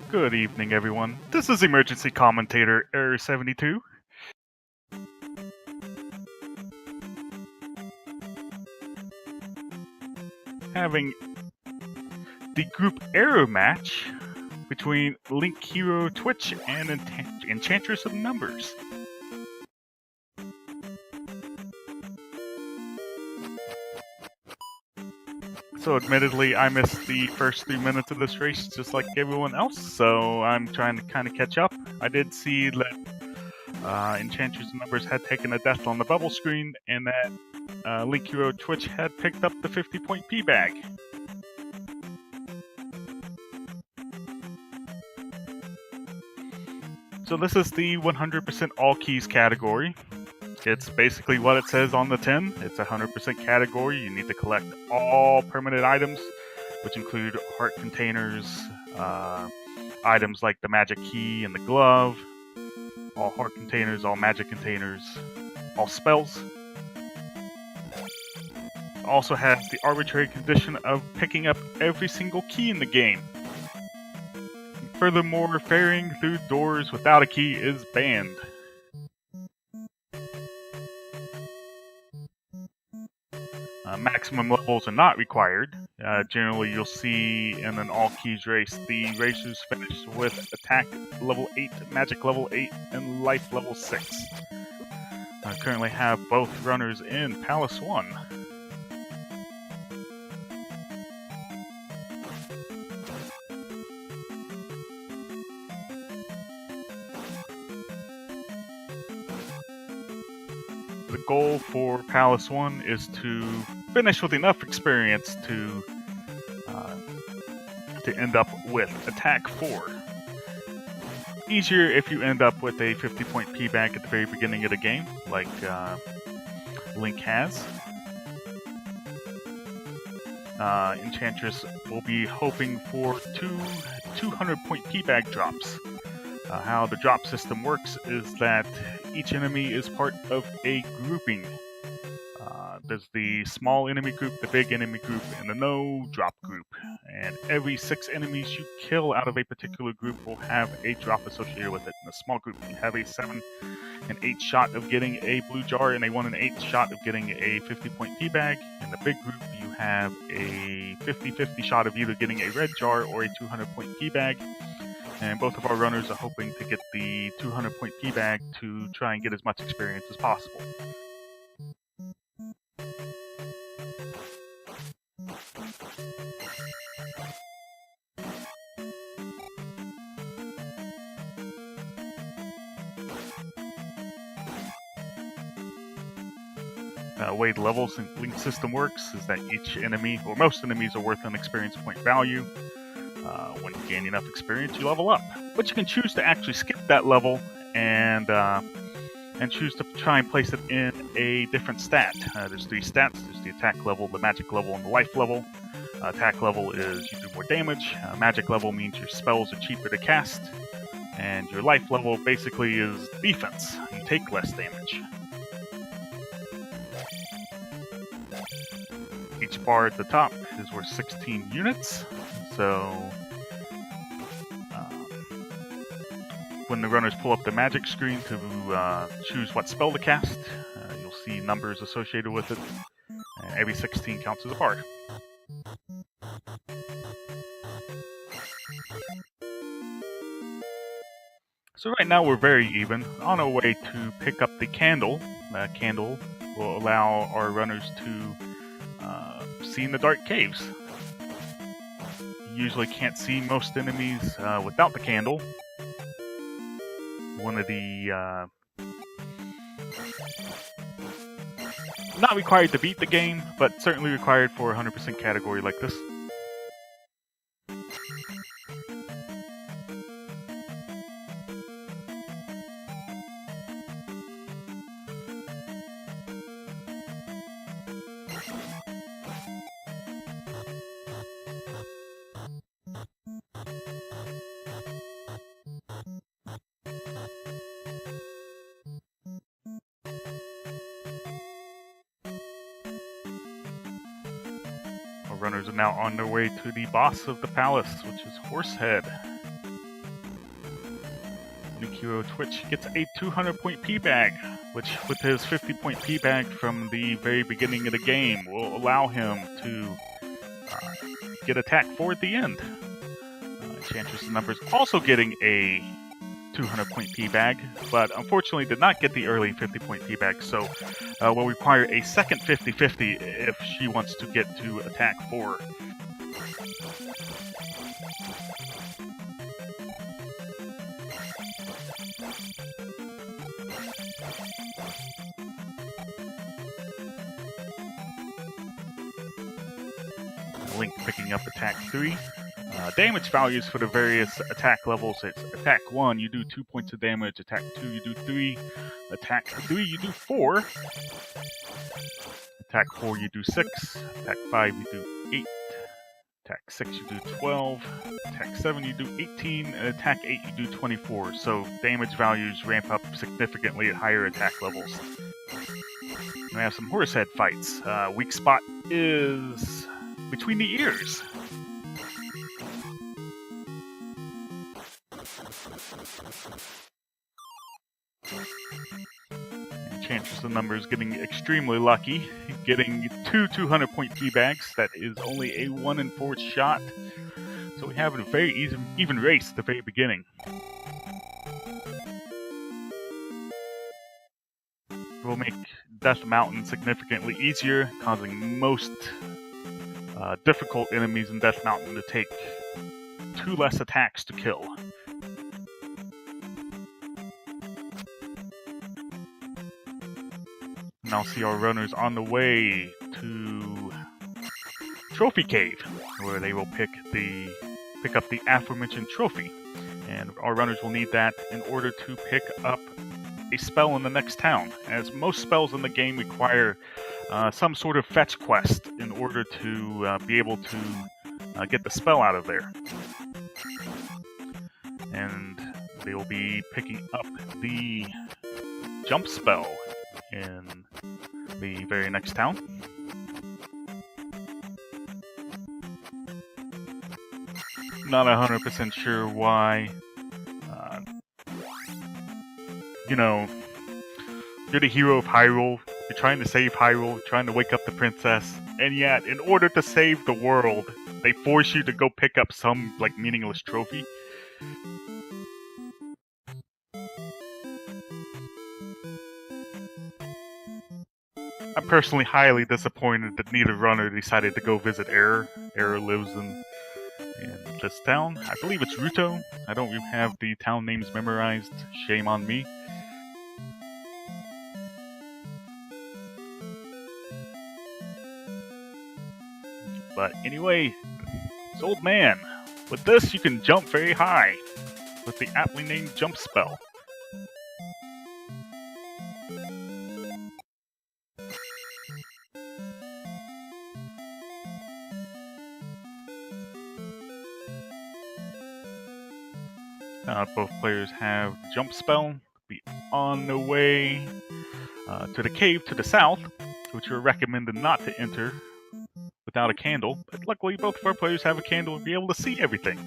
Good evening, everyone. This is Emergency Commentator Error 72. Having the group arrow match between LinkHeroOfTwitch and EnchantressOfNumbers. So admittedly, I missed the first 3 minutes of this race just like everyone else, so I'm trying to kind of catch up. I did see that EnchantressOfNumbers had taken a death on the bubble screen, and that LinkHeroOfTwitch had picked up the 50-point P bag. So this is the 100% all keys category. It's basically what it says on the tin. It's a 100% category. You need to collect all permanent items, which include heart containers, items like the magic key and the glove, all heart containers, all magic containers, all spells. It also has the arbitrary condition of picking up every single key in the game. Furthermore, ferrying through doors without a key is banned. Maximum levels are not required. Generally, you'll see in an all-keys race, the racers finish with attack level 8, magic level 8, and life level 6. I currently have both runners in Palace 1. The goal for Palace 1 is to finish with enough experience to end up with Attack 4. Easier if you end up with a 50-point P bag at the very beginning of the game, like Link has. Enchantress will be hoping for two 200-point P bag drops. How the drop system works is that each enemy is part of a grouping. There's the small enemy group, the big enemy group, and the no drop group. And every 6 enemies you kill out of a particular group will have a drop associated with it. In the small group, you have a 7 and 8 shot of getting a blue jar and a 1 and 8 shot of getting a 50-point P bag. In the big group, you have a 50-50 shot of either getting a red jar or a 200-point P bag. And both of our runners are hoping to get the 200-point P bag to try and get as much experience as possible. The way the levels and link system works is that each enemy, or most enemies, are worth an experience point value. When you gain enough experience, you level up. But you can choose to actually skip that level and choose to try and place it in a different stat. There's 3 stats. There's the attack level, the magic level, and the life level. Attack level is you do more damage. Magic level means your spells are cheaper to cast. And your life level basically is defense. You take less damage. Each bar at the top is worth 16 units, so when the runners pull up the magic screen to choose what spell to cast, you'll see numbers associated with it, and every 16 counts as a bar. So right now we're very even, on our way to pick up the candle. That candle will allow our runners to see in the dark caves. You usually can't see most enemies without the candle. One of the not required to beat the game, but certainly required for a 100% category like this. Our runners are now on their way to the boss of the palace, which is Horsehead. LinkHeroOfTwitch gets a 200-point P-Bag, which with his 50-point P-Bag from the very beginning of the game will allow him to get attack 4 at the end. EnchantressOfNumbers also getting a 200-point P-Bag, but unfortunately did not get the early 50-point P-Bag, so will require a second 50-50 if she wants to get to attack 4. Link picking up attack 3. Damage values for the various attack levels. It's attack 1, you do 2 points of damage. Attack 2, you do 3. Attack 3, you do 4. Attack 4, you do 6. Attack 5, you do 8. Attack 6, you do 12. Attack 7, you do 18. And attack 8, you do 24. So damage values ramp up significantly at higher attack levels. We have some Horsehead fights. Weak spot is between the ears. EnchantressOfNumbers getting extremely lucky, getting 2 200-point P-Bags. That is only a 1 in 4 shot. So we have a very even race at the very beginning. Will make Death Mountain significantly easier, causing most difficult enemies in Death Mountain to take 2 less attacks to kill. Now see our runners on the way to Trophy Cave, where they will pick up the aforementioned trophy. And our runners will need that in order to pick up a spell in the next town, as most spells in the game require some sort of fetch quest in order to be able to get the spell out of there. And they will be picking up the jump spell in the very next town. Not 100% sure why. You're the hero of Hyrule. You're trying to save Hyrule, trying to wake up the princess, and yet, in order to save the world, they force you to go pick up some, meaningless trophy. I'm personally highly disappointed that neither runner decided to go visit Error. Error lives in this town. I believe it's Ruto. I don't have the town names memorized. Shame on me. But anyway, this old man. With this, you can jump very high with the aptly named jump spell. Both players have the jump spell. Be on the way to the cave to the south, which are recommended not to enter without a candle. But luckily, both of our players have a candle and be able to see everything.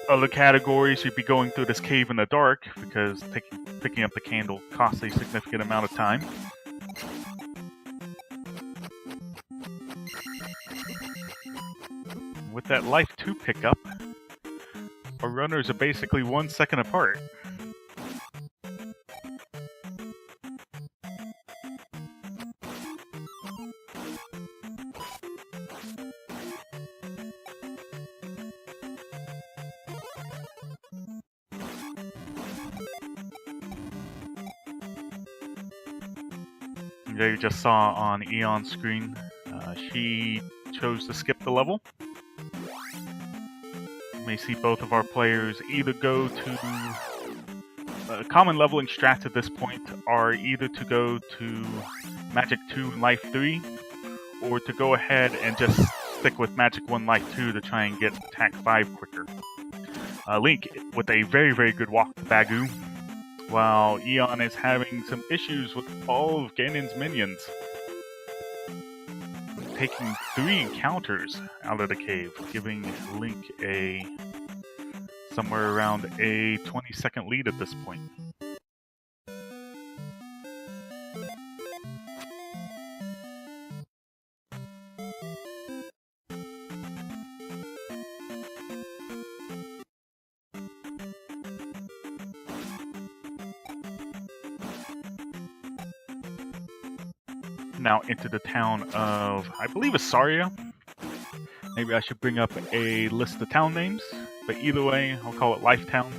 Other categories, you'd be going through this cave in the dark because picking up the candle costs a significant amount of time. With that life 2 pickup, our runners are basically 1 second apart. There you just saw on Eon's screen, she chose to skip the level. You may see both of our players either go to common leveling strats at this point are either to go to Magic 2 and Life 3, or to go ahead and just stick with Magic 1 Life 2 to try and get Attack 5 quicker. Link with a very, very good walk to Bagu, while Eon is having some issues with all of Ganon's minions, taking 3 encounters out of the cave, giving Link somewhere around a 20-second lead at this point. Now into the town of, I believe it's Saria. Maybe I should bring up a list of town names, but either way, I'll call it Life Town.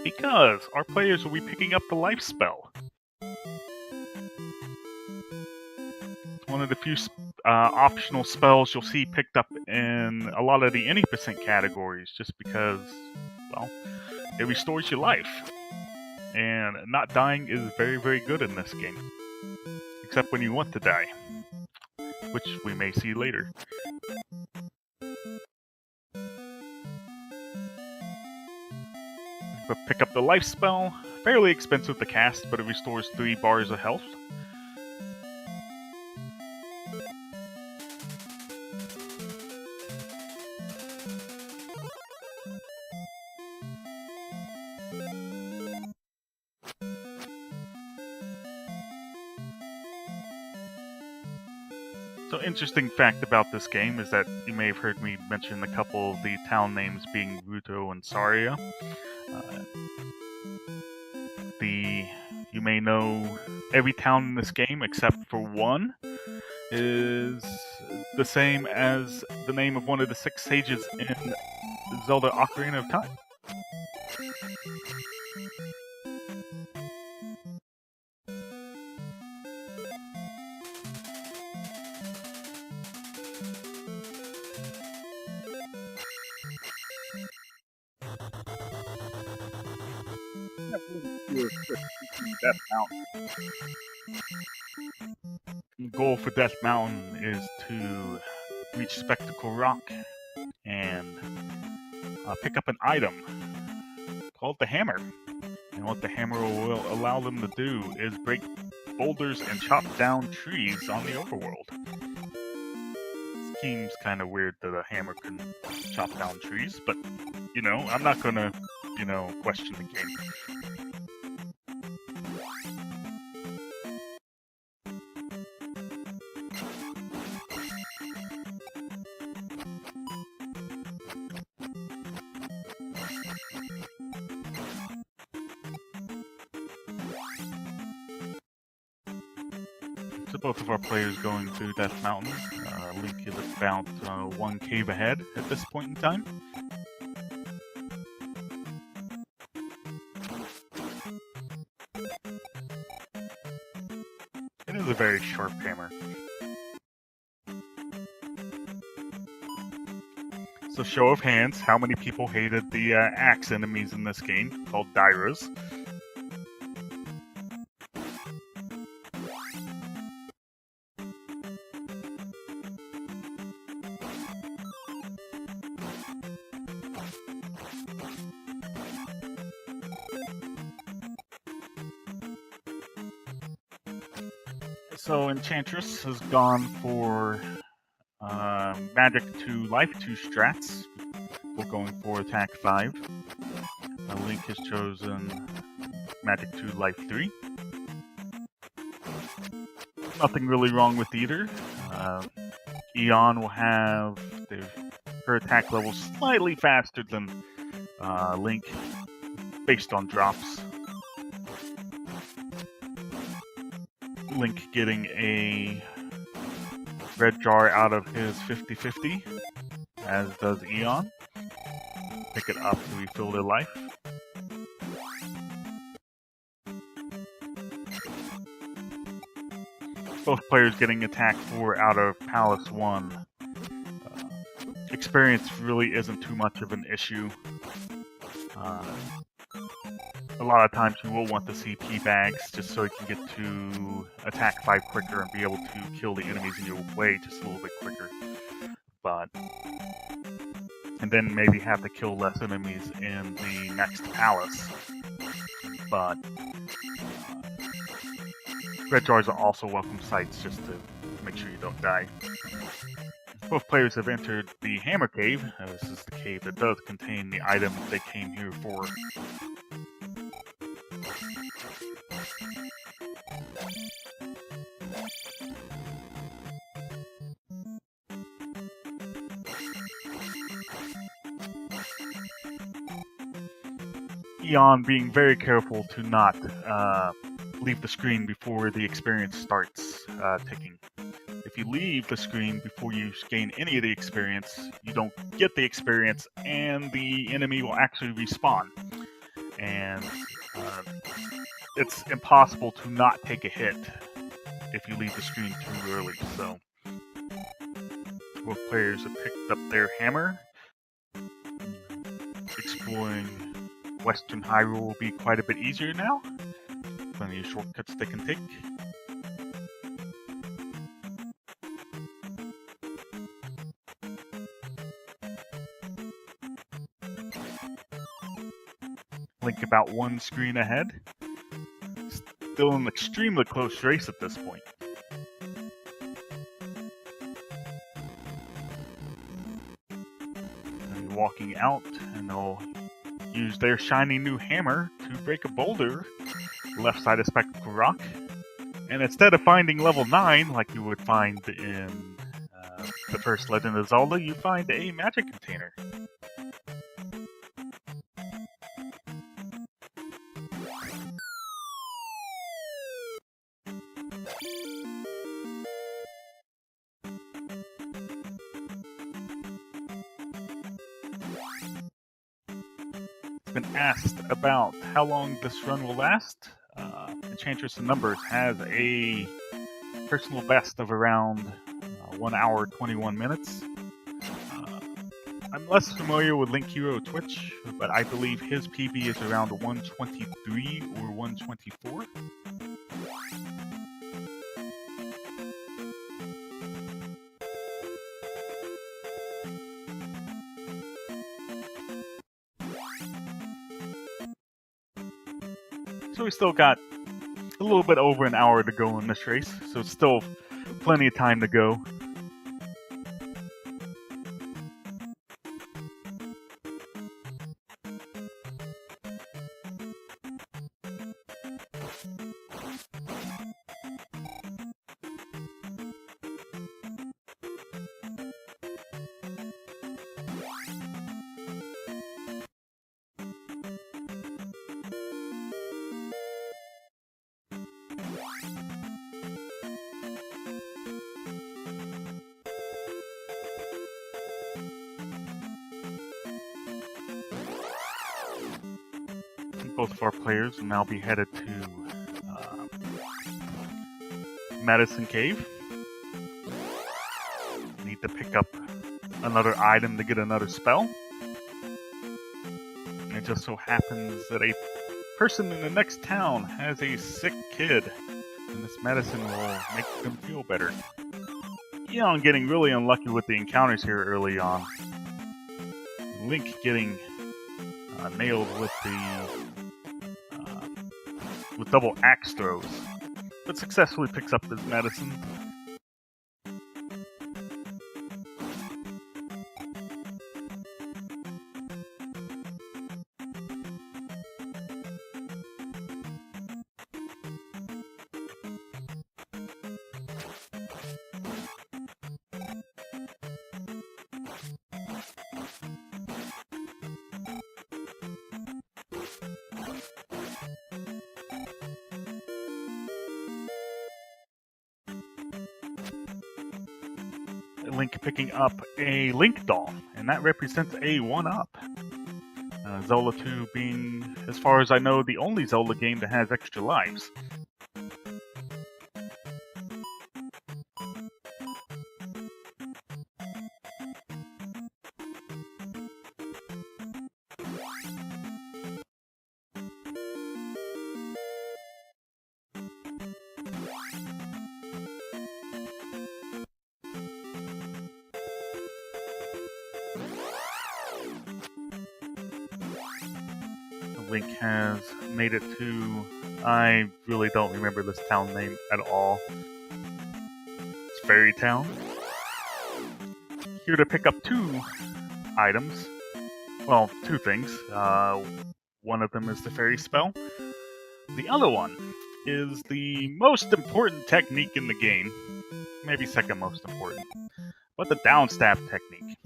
Because our players will be picking up the life spell. One of the few optional spells you'll see picked up in a lot of the any percent categories, just because, well, it restores your life. And not dying is very, very good in this game. Except when you want to die, which we may see later. But pick up the life spell, fairly expensive to cast, but it restores 3 bars of health. So, interesting fact about this game is that you may have heard me mention a couple of the town names being Ruto and Saria. You may know every town in this game except for one is the same as the name of one of the 6 sages in Zelda Ocarina of Time. Death Mountain. The goal for Death Mountain is to reach Spectacle Rock and pick up an item called the Hammer. And what the Hammer will allow them to do is break boulders and chop down trees on the overworld. It seems kind of weird that a hammer can chop down trees, but, you know, I'm not gonna, question the game. So both of our players going through Death Mountain. Link is about 1 cave ahead at this point in time. It is a very sharp hammer. So show of hands, how many people hated the axe enemies in this game, called Dairas? So Enchantress has gone for Magic 2 Life 2 strats. We're going for Attack 5. Link has chosen Magic 2 Life 3. Nothing really wrong with either. Eon will have her attack level slightly faster than Link, based on drops. Link getting a red jar out of his 50/50, as does Eon. Pick it up to refill their life. Both players getting attack 4 out of Palace 1. Experience really isn't too much of an issue. A lot of times you will want the CP bags just so you can get to attack 5 quicker and be able to kill the enemies in your way just a little bit quicker. And then maybe have to kill less enemies in the next palace. But red jars are also welcome sights just to make sure you don't die. Both players have entered the Hammer Cave. This is the cave that does contain the items they came here for. Eon being very careful to not leave the screen before the experience starts ticking. If you leave the screen before you gain any of the experience, you don't get the experience, and the enemy will actually respawn. And it's impossible to not take a hit if you leave the screen too early. So both players have picked up their hammer. Exploring Western Hyrule will be quite a bit easier now. Plenty of shortcuts they can take. Link about one screen ahead. Still an extremely close race at this point. And walking out, and they'll use their shiny new hammer to break a boulder left side of Spectacle Rock. And instead of finding level 9 like you would find in the first Legend of Zelda, you find a magic container. Been asked about how long this run will last. EnchantressOfNumbers has a personal best of around 1 hour 21 minutes. I'm less familiar with LinkHeroOfTwitch, but I believe his PB is around 123 or 124. So we still got a little bit over an hour to go in this race, so it's still plenty of time to go. Both of our players will now be headed to Medicine Cave. Need to pick up another item to get another spell. And it just so happens that a person in the next town has a sick kid, and this medicine will make them feel better. Eon getting really unlucky with the encounters here early on. Link getting nailed with the with double axe throws. but successfully picks up his medicine. Link picking up a Link doll, and that represents a 1-up. Zelda 2 being, as far as I know, the only Zelda game that has extra lives. Link has made it to... I really don't remember this town name at all. It's Fairy Town. Here to pick up 2 items. Well, 2 things. One of them is the fairy spell. The other one is the most important technique in the game. Maybe second most important. But the downstab technique.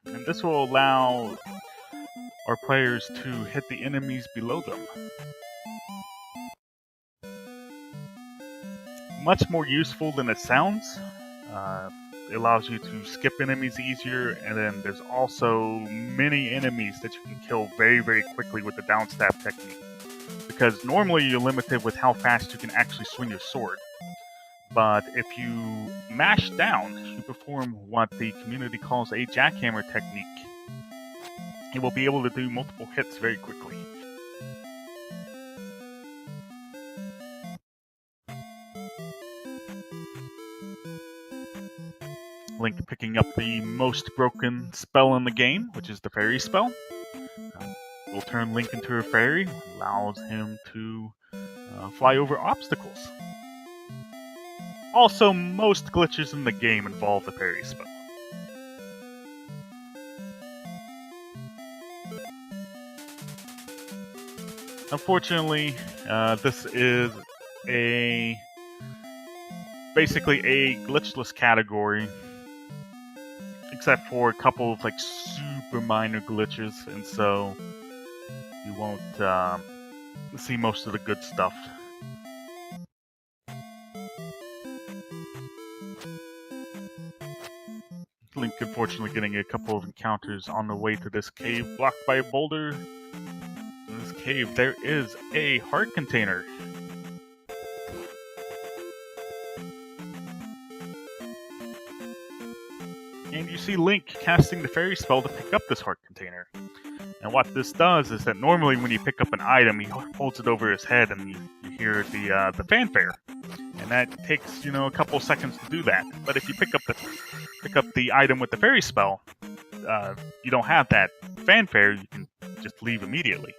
And this will allow our players to hit the enemies below them. Much more useful than it sounds. It allows you to skip enemies easier, and then there's also many enemies that you can kill very, very quickly with the downstab technique. Because normally you're limited with how fast you can actually swing your sword. But if you mash down, you perform what the community calls a jackhammer technique. You will be able to do multiple hits very quickly. Link picking up the most broken spell in the game, which is the fairy spell. Will turn Link into a fairy, allows him to fly over obstacles. Also, most glitches in the game involve the fairy spell. Unfortunately, this is basically a glitchless category, except for a couple of like super minor glitches, and so you won't see most of the good stuff. Link unfortunately getting a couple of encounters on the way to this cave blocked by a boulder. In this cave there is a heart container. And you see Link casting the fairy spell to pick up this heart container. And what this does is that normally when you pick up an item, he holds it over his head and you hear the fanfare. And that takes, a couple seconds to do that. But if you pick up the item with the fairy spell, you don't have that fanfare, you can just leave immediately.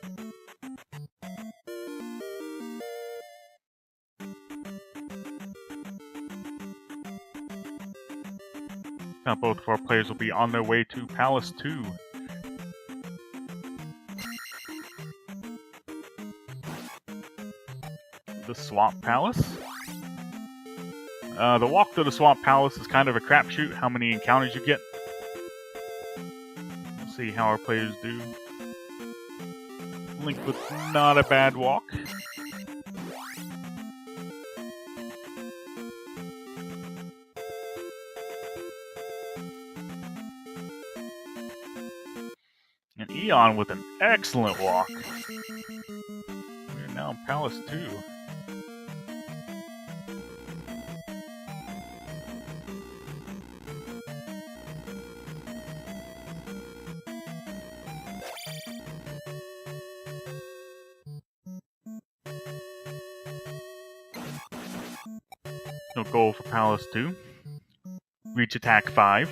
Now both of our players will be on their way to Palace 2. The Swamp Palace. The walk to the Swamp Palace is kind of a crapshoot, how many encounters you get. We'll see how our players do. Link with not a bad walk. And Eon with an excellent walk. We're now in Palace 2. No goal for Palace 2. Reach attack 5.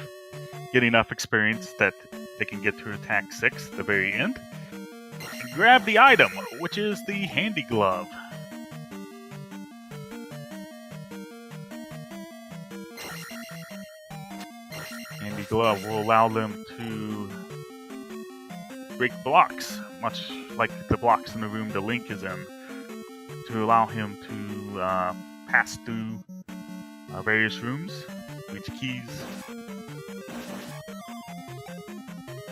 Get enough experience that they can get to attack 6 at the very end. And grab the item, which is the Handy Glove. Dandy Glove will allow them to break blocks, much like the blocks in the room the Link is in, to allow him to pass through various rooms, reach keys.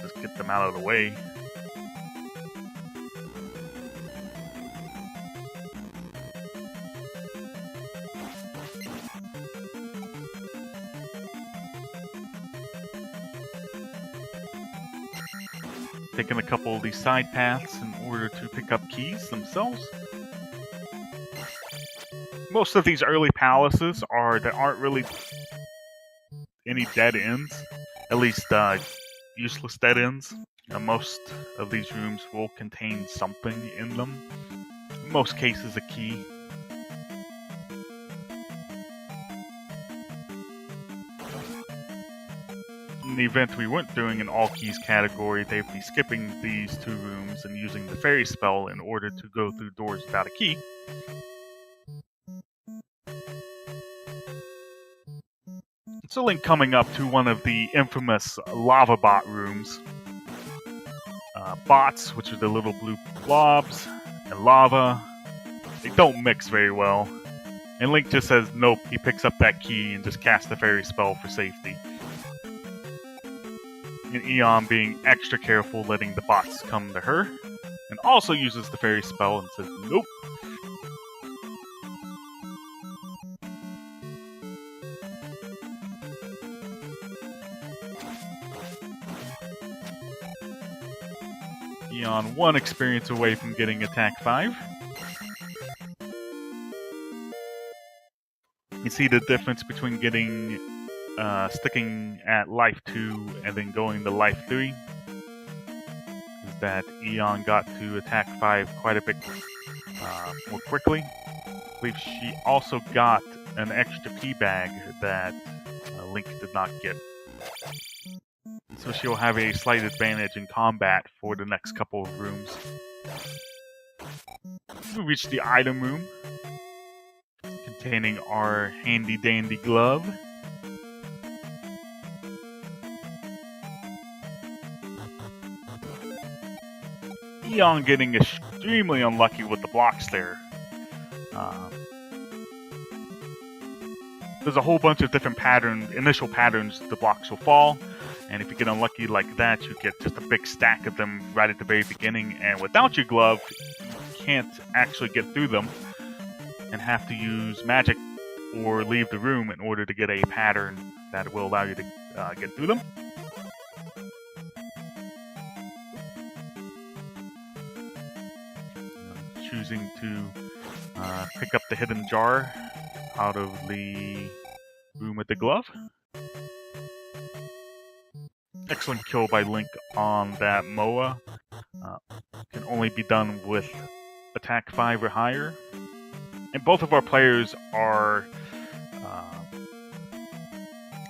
Just get them out of the way. Taking a couple of these side paths in order to pick up keys themselves. Most of these early palaces aren't really any dead ends, at least useless dead ends. Most of these rooms will contain something in them. In most cases, a key. In the event we weren't doing an all keys category, they'd be skipping these two rooms and using the fairy spell in order to go through doors without a key. It's a Link coming up to one of the infamous lava bot rooms. Bots, which are the little blue blobs, and lava, they don't mix very well. And Link just says nope, he picks up that key and just casts the fairy spell for safety. And Eon being extra careful, letting the bots come to her, and also uses the fairy spell and says nope. Eon 1 experience away from getting attack 5. You see the difference between getting sticking at life 2 and then going to life 3 is that Eon got to attack 5 quite a bit more quickly. I believe she also got an extra P bag that Link did not get. So she'll have a slight advantage in combat for the next couple of rooms. We reach the item room, containing our handy dandy glove. Eon getting extremely unlucky with the blocks there. There's a whole bunch of different initial patterns the blocks will fall, and if you get unlucky like that, you get just a big stack of them right at the very beginning, and without your glove, you can't actually get through them, and have to use magic or leave the room in order to get a pattern that will allow you to get through them. Choosing to pick up the hidden jar out of the room with the glove. Excellent kill by Link on that Moa. Can only be done with attack 5 or higher. And both of our players are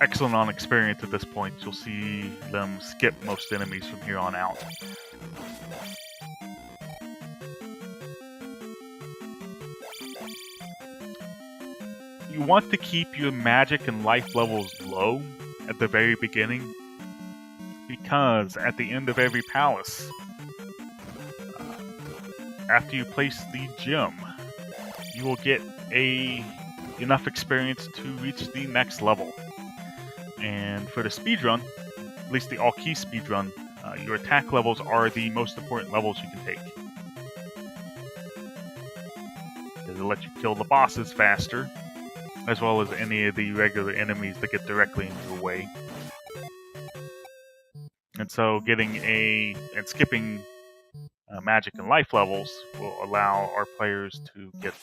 excellent on experience at this point. You'll see them skip most enemies from here on out. You want to keep your magic and life levels low at the very beginning, because at the end of every palace, after you place the gem, you will get enough experience to reach the next level. And for the speedrun, at least the all-key speedrun, your attack levels are the most important levels you can take. It'll let you kill the bosses faster, as well as any of the regular enemies that get directly in your way. And so skipping magic and life levels will allow our players to get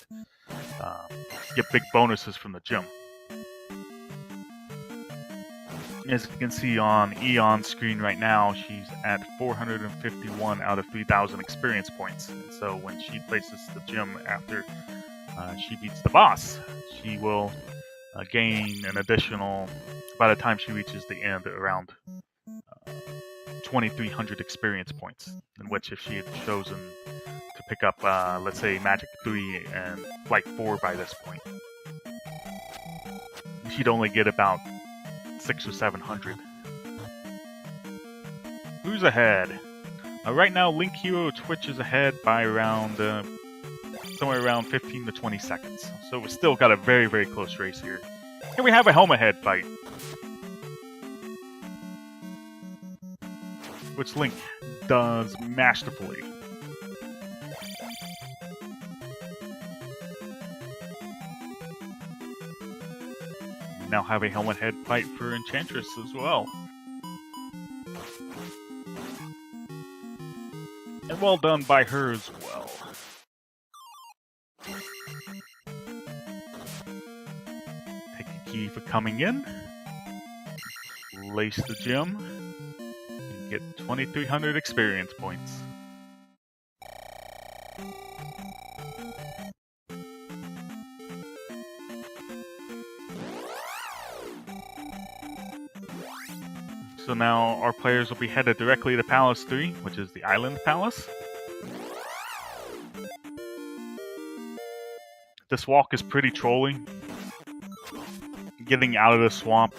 big bonuses from the gem. As you can see on Eon's screen right now, she's at 451 out of 3,000 experience points. And so when she places the gem after she beats the boss, she will gain an additional, by the time she reaches the end, around 2,300 experience points, in which if she had chosen to pick up, let's say, Magic 3 and Flight 4 by this point, she'd only get about 600 or 700. who's ahead? Right now, LinkHeroOfTwitch is ahead by around somewhere around 15 to 20 seconds. So we still got a very, very close race here. Here we have a helmet head fight, which Link does masterfully. We now have a helmet head fight for Enchantress as well. And well done by her as well. Take a key for coming in. Lace the gem. And get 2,300 experience points. So now our players will be headed directly to Palace 3, which is the Island Palace. This walk is pretty trolling. Getting out of the swamp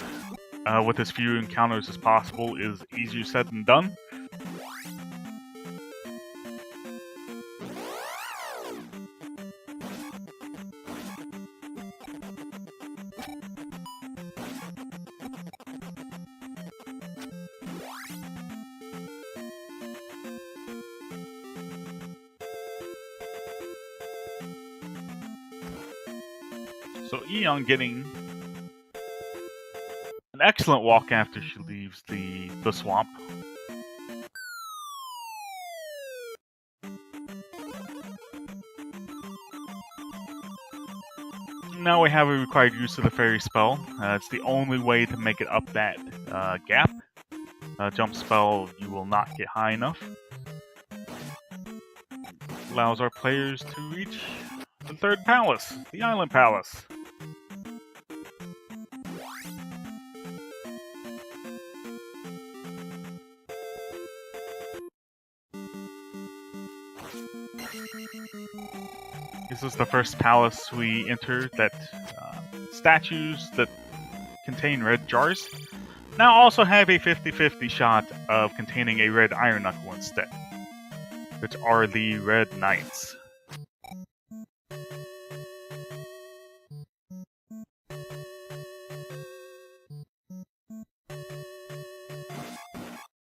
with as few encounters as possible is easier said than done. So Eon getting an excellent walk after she leaves the swamp. Now we have a required use of the fairy spell. It's the only way to make it up that gap. Jump spell, you will not get high enough. Allows our players to reach the third palace, the Island Palace. This is the first palace we enter that statues that contain red jars now also have a 50-50 shot of containing a red iron knuckle instead, which are the Red Knights.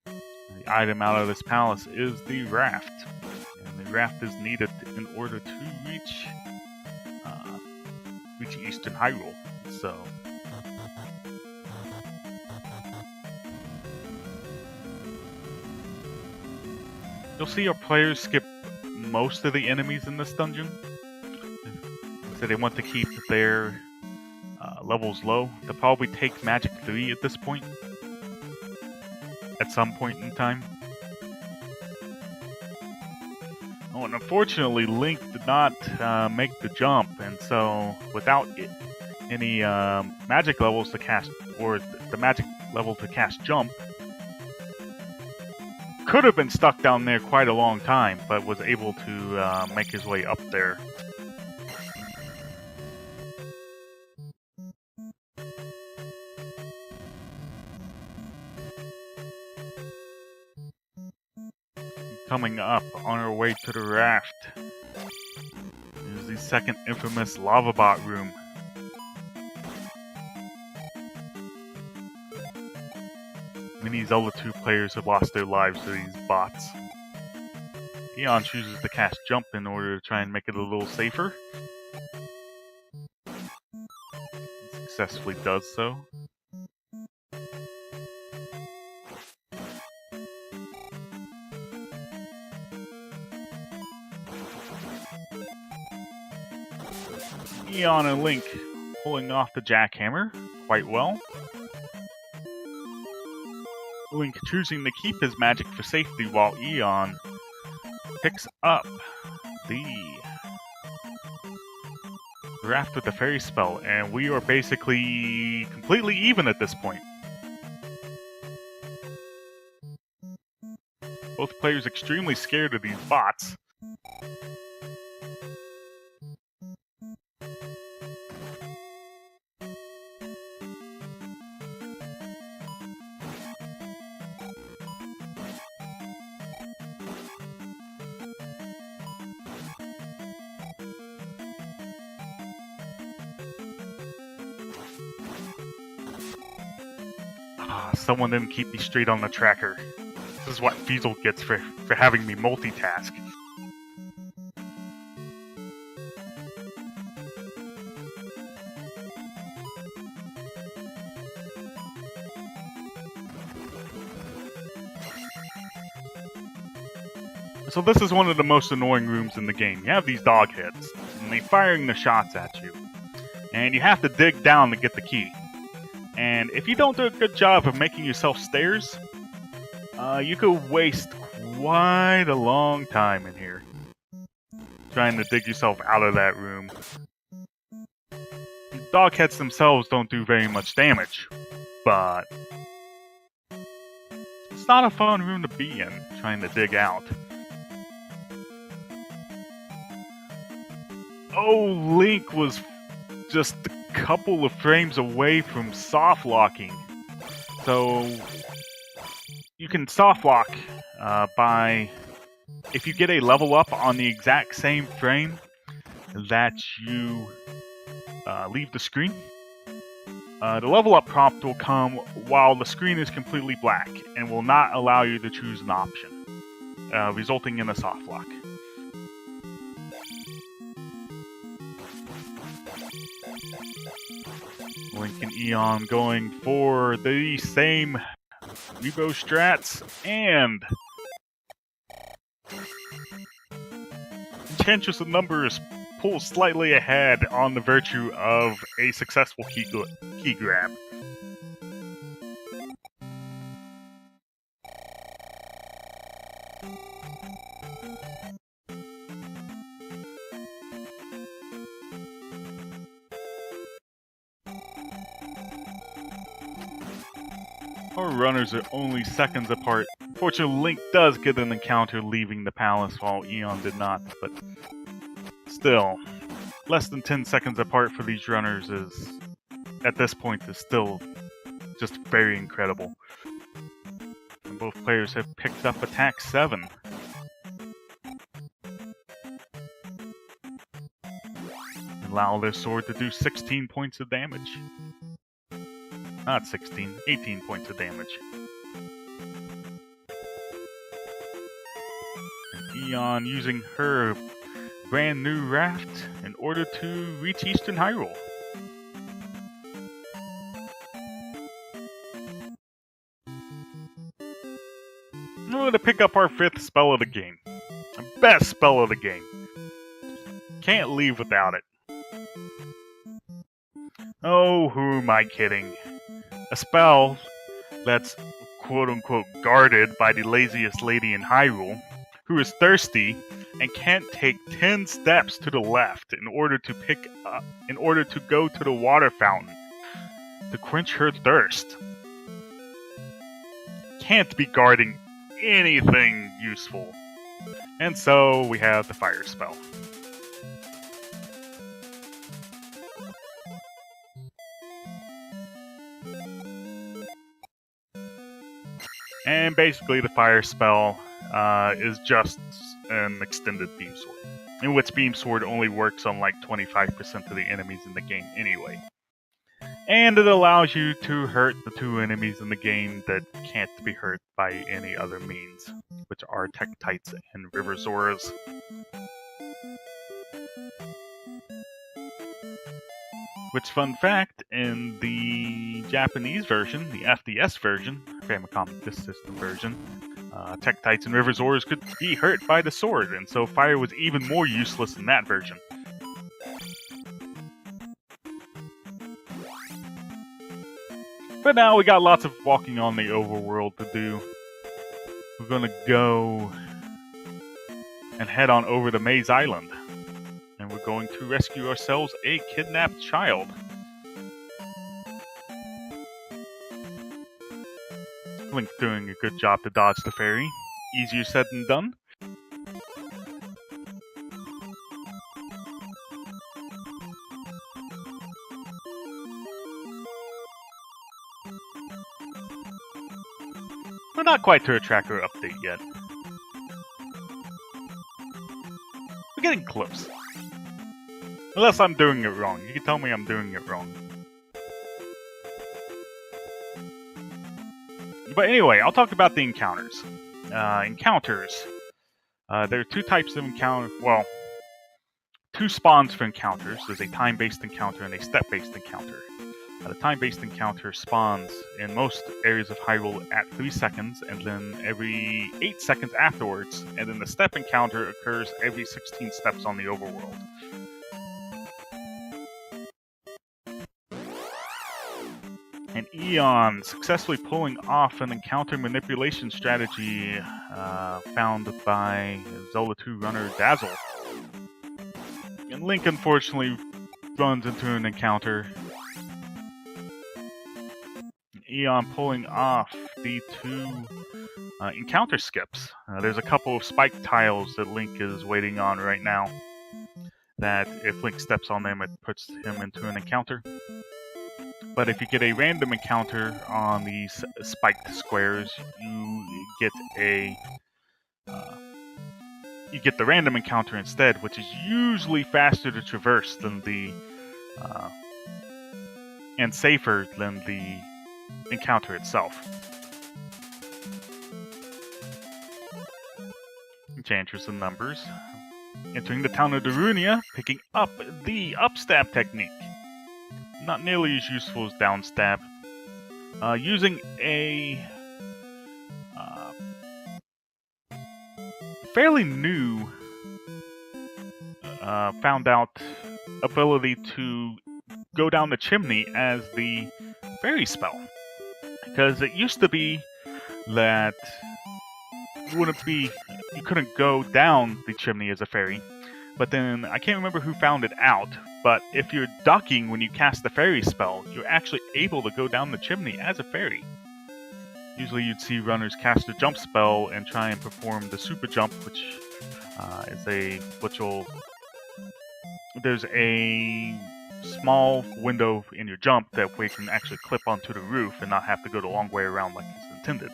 The item out of this palace is the raft. The raft is needed in order to reach Eastern Hyrule. So, you'll see our players skip most of the enemies in this dungeon. So they want to keep their levels low. They'll probably take Magic 3 at this point. At some point in time. Oh, and unfortunately, Link did not make the jump, and so without any magic levels to cast, or the magic level to cast jump, could have been stuck down there quite a long time, but was able to make his way up there. Coming up on our way to the raft is the second infamous lava bot room. Many Zelda 2 players have lost their lives to these bots. Eon chooses to cast jump in order to try and make it a little safer. He successfully does so. Eon and Link pulling off the jackhammer quite well. Link choosing to keep his magic for safety while Eon picks up the raft with the fairy spell, and we are basically completely even at this point. Both players extremely scared of these bots. someone didn't keep me straight on the tracker. This is what Fiesel gets for having me multitask. So this is one of the most annoying rooms in the game. You have these dog heads, and they're firing the shots at you. And you have to dig down to get the key. And if you don't do a good job of making yourself stairs, you could waste quite a long time in here. Trying to dig yourself out of that room. Dog heads themselves don't do very much damage, but it's not a fun room to be in, trying to dig out. Oh, Link was just a couple of frames away from soft locking. So you can soft lock by, if you get a level up on the exact same frame that you leave the screen, the level up prompt will come while the screen is completely black and will not allow you to choose an option, resulting in a soft lock. Link and Eon going for the same Rebo strats, and EnchantressOfNumbers pulls slightly ahead on the virtue of a successful key grab. Our runners are only seconds apart. Fortunately, Link does get an encounter leaving the palace while Eon did not, but still, less than 10 seconds apart for these runners is, at this point, is still just very incredible. And both players have picked up attack 7. Allow their sword to do 16 points of damage. Not 16, 18 points of damage. And Eon using her brand new raft in order to reach Eastern Hyrule. We're going to pick up our 5th spell of the game. The best spell of the game. Can't leave without it. Oh, who am I kidding? A spell that's quote-unquote guarded by the laziest lady in Hyrule, who is thirsty and can't take 10 steps to the left in order to go to the water fountain to quench her thirst. Can't be guarding anything useful. And so we have the fire spell. And basically the fire spell is just an extended beam sword, in which beam sword only works on like 25% of the enemies in the game anyway. And it allows you to hurt the 2 enemies in the game that can't be hurt by any other means, which are Tektites and River Zoras. Which, fun fact, in the Japanese version, the FDS version, Famicom Disk System version, Tektites and River Zoras could be hurt by the sword, and so fire was even more useless in that version. But now we got lots of walking on the overworld to do. We're gonna go and head on over to Maze Island. And we're going to rescue ourselves a kidnapped child. Link doing a good job to dodge the fairy. Easier said than done. We're not quite to a tracker update yet. We're getting close. Unless I'm doing it wrong. You can tell me I'm doing it wrong. But anyway, I'll talk about the encounters. There are two types of encounter. Well, two spawns for encounters. There's a time-based encounter and a step-based encounter. The time-based encounter spawns in most areas of Hyrule at 3 seconds, and then every 8 seconds afterwards, and then the step encounter occurs every 16 steps on the overworld. And Eon successfully pulling off an encounter manipulation strategy found by Zelda 2 runner Dazzle. And Link unfortunately runs into an encounter. Eon pulling off the two encounter skips. There's a couple of spike tiles that Link is waiting on right now, that if Link steps on them, it puts him into an encounter. But if you get a random encounter on these spiked squares, you get the random encounter instead, which is usually faster to traverse than the and safer than the encounter itself. Enchantress of Numbers entering the town of Darunia, picking up the upstab technique. Not nearly as useful as downstab. Using a fairly new found out ability to go down the chimney as the fairy spell. Because it used to be that you couldn't go down the chimney as a fairy. But then, I can't remember who found it out, but if you're ducking when you cast the fairy spell, you're actually able to go down the chimney as a fairy. Usually you'd see runners cast a jump spell and try and perform the super jump, which there's a small window in your jump that way you can actually clip onto the roof and not have to go the long way around like it's intended.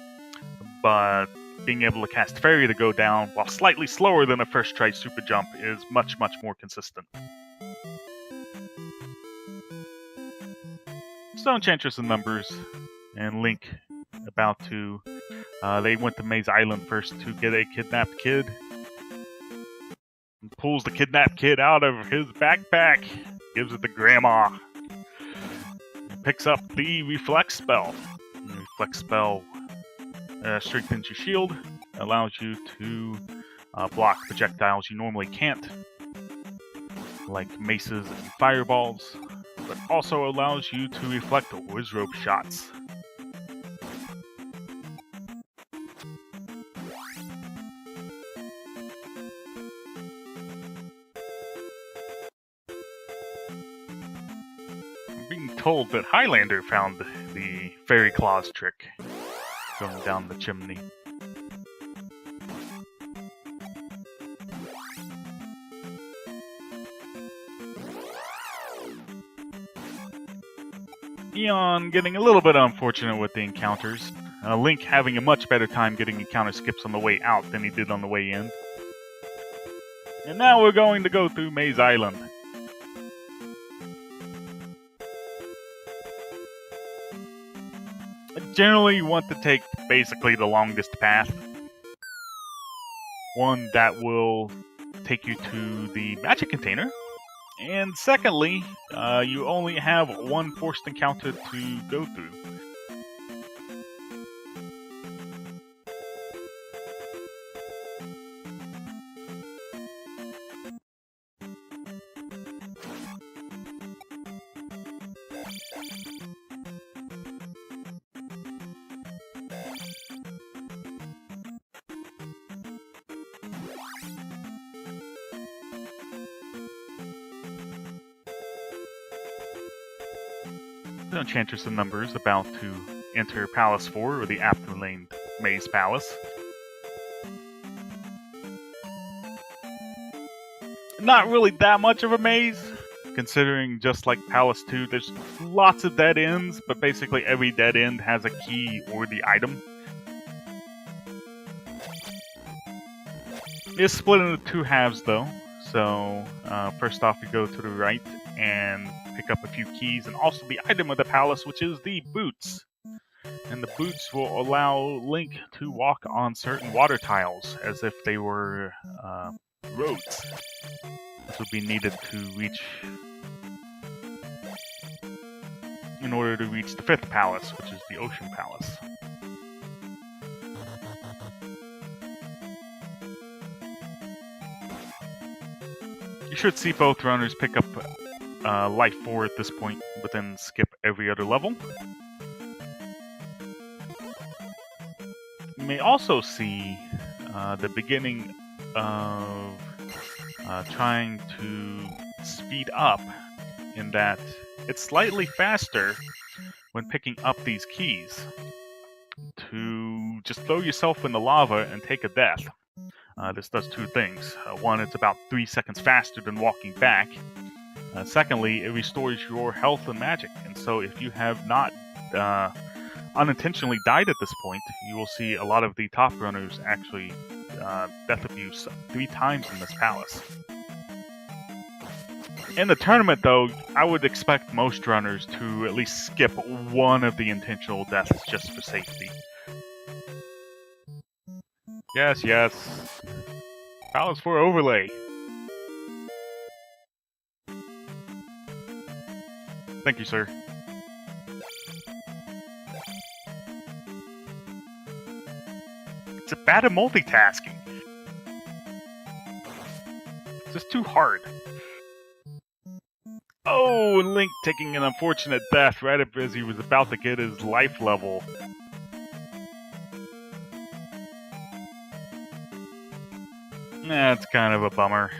But being able to cast Fairy to go down, while slightly slower than a first try super jump, is much, much more consistent. So Enchantress of Numbers and Link they went to Maze Island first to get a kidnapped kid. And pulls the kidnapped kid out of his backpack, gives it to Grandma. And picks up the Reflect spell. The Reflect spell strengthens your shield, allows you to block projectiles you normally can't, like maces and fireballs, but also allows you to reflect Wizrobe shots. I'm being told that Highlander found the Fairy Claws trick going down the chimney. Eon getting a little bit unfortunate with the encounters. Link having a much better time getting encounter skips on the way out than he did on the way in. And now we're going to go through Maze Island. Generally, you want to take basically the longest path. One that will take you to the magic container. And secondly, you only have one forced encounter to go through. The Enchantress of Numbers about to enter Palace 4, or the aptly named Maze Palace. Not really that much of a maze, considering just like Palace 2, there's lots of dead ends, but basically every dead end has a key or the item. It's split into two halves though, so first off you go to the right and pick up a few keys, and also the item of the palace, which is the boots. And the boots will allow Link to walk on certain water tiles as if they were roads. This would be needed to reach in order to reach the 5th palace, which is the Ocean Palace. You should see both runners pick up Life 4 at this point, but then skip every other level. You may also see the beginning of trying to speed up, in that it's slightly faster when picking up these keys to just throw yourself in the lava and take a death. This does two things. One, it's about 3 seconds faster than walking back. Secondly, it restores your health and magic, and so if you have not unintentionally died at this point, you will see a lot of the top runners actually death abuse 3 times in this palace. In the tournament, though, I would expect most runners to at least skip one of the intentional deaths just for safety. Yes, yes. Palace 4 overlay. Thank you, sir. It's bad at multitasking. It's just too hard. Oh, Link taking an unfortunate death right up as he was about to get his life level. That's kind of a bummer.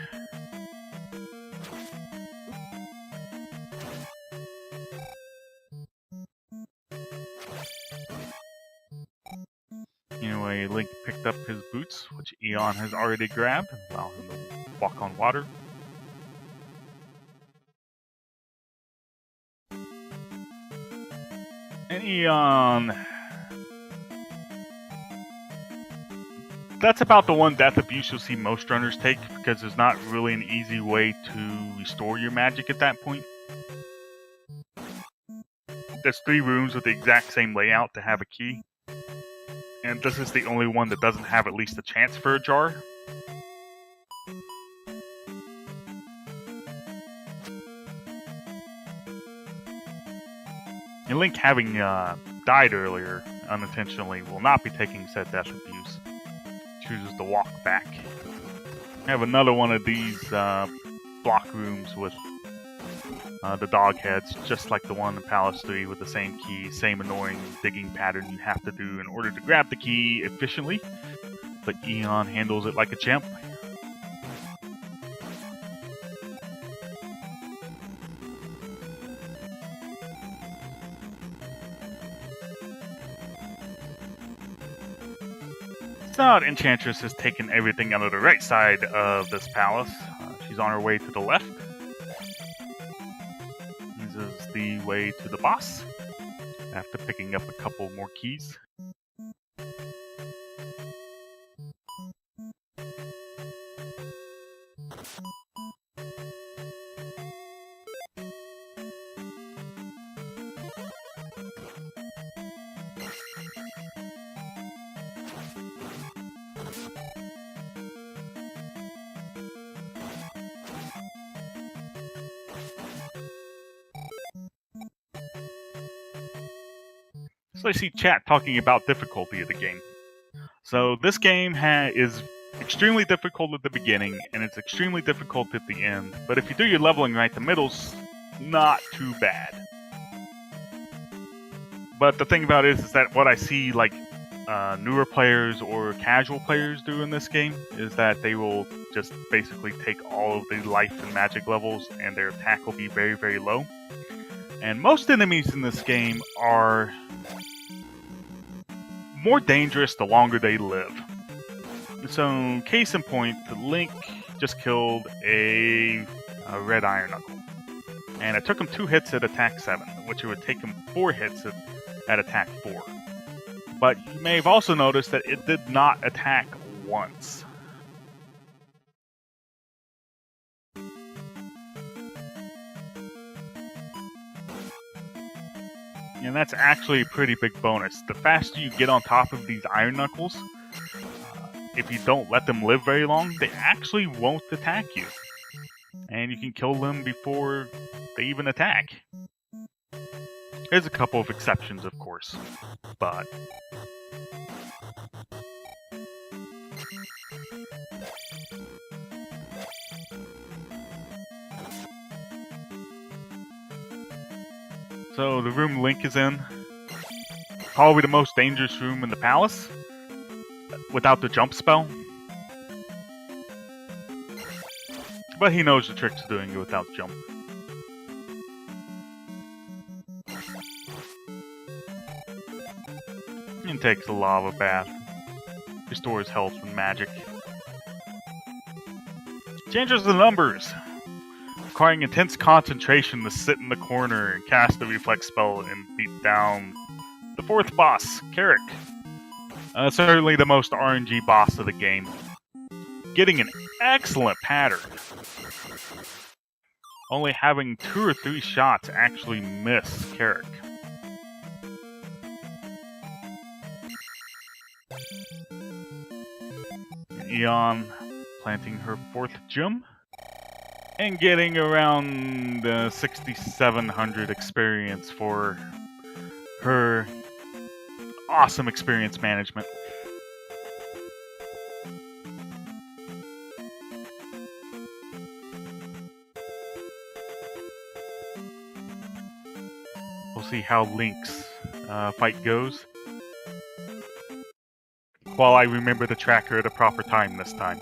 Anyway, Link picked up his boots, which Eon has already grabbed, allowing him to walk on water. And Eon... That's about the one death abuse you'll see most runners take, because there's not really an easy way to restore your magic at that point. There's 3 rooms with the exact same layout to have a key. And this is the only one that doesn't have at least a chance for a jar. And Link, having died earlier unintentionally, will not be taking said death abuse. Chooses to walk back. I have another one of these block rooms with the dog heads, just like the one in Palace 3, with the same key, same annoying digging pattern you have to do in order to grab the key efficiently. But Eon handles it like a champ. It's not Enchantress has taken everything out of the right side of this palace. She's on her way to the left. This is the way to the boss, after picking up a couple more keys. So I see chat talking about difficulty of the game. So this game is extremely difficult at the beginning, and it's extremely difficult at the end. But if you do your leveling right, the middle's not too bad. But the thing about it is that what I see like newer players or casual players do in this game is that they will just basically take all of the life and magic levels, and their attack will be very, very low. And most enemies in this game are more dangerous the longer they live. So, case in point, Link just killed a red iron knuckle. And it took him 2 hits at attack 7, which it would take him 4 hits at attack 4. But you may have also noticed that it did not attack once. And that's actually a pretty big bonus. The faster you get on top of these Iron Knuckles, if you don't let them live very long, they actually won't attack you. And you can kill them before they even attack. There's a couple of exceptions, of course, but... So, the room Link is in, probably the most dangerous room in the palace, without the jump spell. But he knows the tricks of doing it without jump. And takes a lava bath. Restores health and magic. EnchantressOfNumbers! Requiring intense concentration to sit in the corner and cast a reflex spell and beat down the fourth boss, Carrick. Certainly the most RNG boss of the game. Getting an excellent pattern. Only having 2 or 3 shots actually miss Carrick. Eon planting her 4th gem. And getting around 6,700 experience for her awesome experience management. We'll see how Link's fight goes. While I remember the tracker at a proper time this time.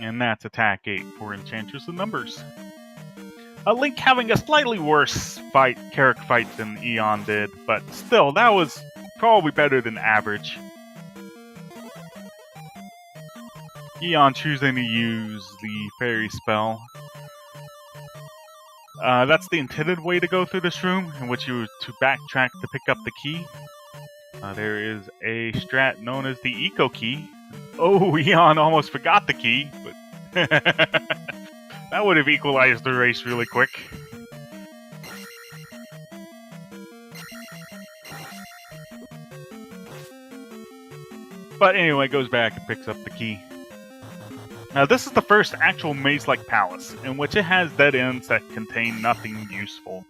And that's attack 8 for EnchantressOfNumbers. Link having a slightly worse Carrick fight than Eon did, but still, that was probably better than average. Eon choosing to use the fairy spell. That's the intended way to go through this room, in which you to backtrack to pick up the key. There is a strat known as the Eco Key. Oh, Eon almost forgot the key, but that would have equalized the race really quick. But anyway, goes back and picks up the key. Now, this is the first actual maze-like palace, in which it has dead ends that contain nothing useful.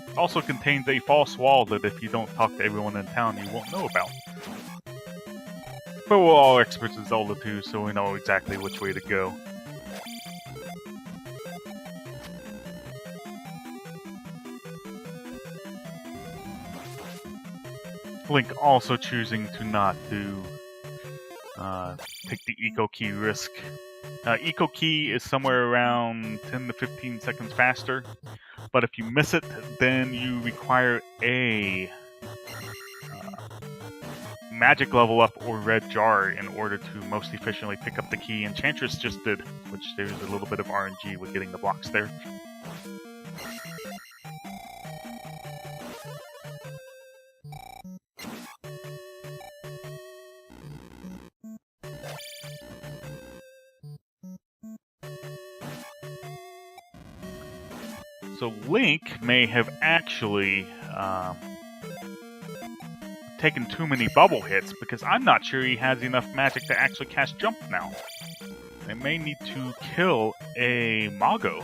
It also contains a false wall that if you don't talk to everyone in town, you won't know about. But we're all experts in Zelda 2, so we know exactly which way to go. Link also choosing to not do take the Eco Key risk. Eco Key is somewhere around 10 to 15 seconds faster, but if you miss it, then you require a magic level up or red jar in order to most efficiently pick up the key. Enchantress just did, which there's a little bit of RNG with getting the blocks there. So Link may have actually taken too many bubble hits, because I'm not sure he has enough magic to actually cast Jump now. They may need to kill a Mago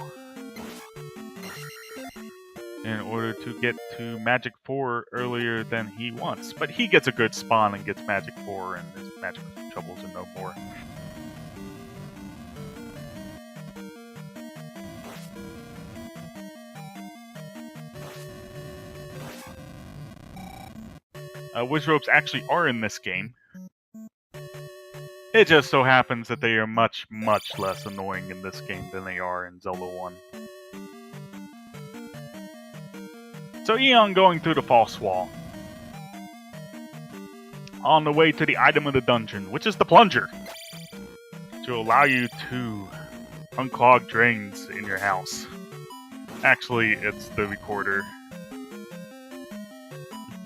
in order to get to Magic 4 earlier than he wants. But he gets a good spawn and gets Magic 4, and his magic troubles are no more. Wizropes actually are in this game. It just so happens that they are much, much less annoying in this game than they are in Zelda 1. So Eon going through the false wall. On the way to the item of the dungeon, which is the plunger, to allow you to unclog drains in your house. Actually, it's the recorder.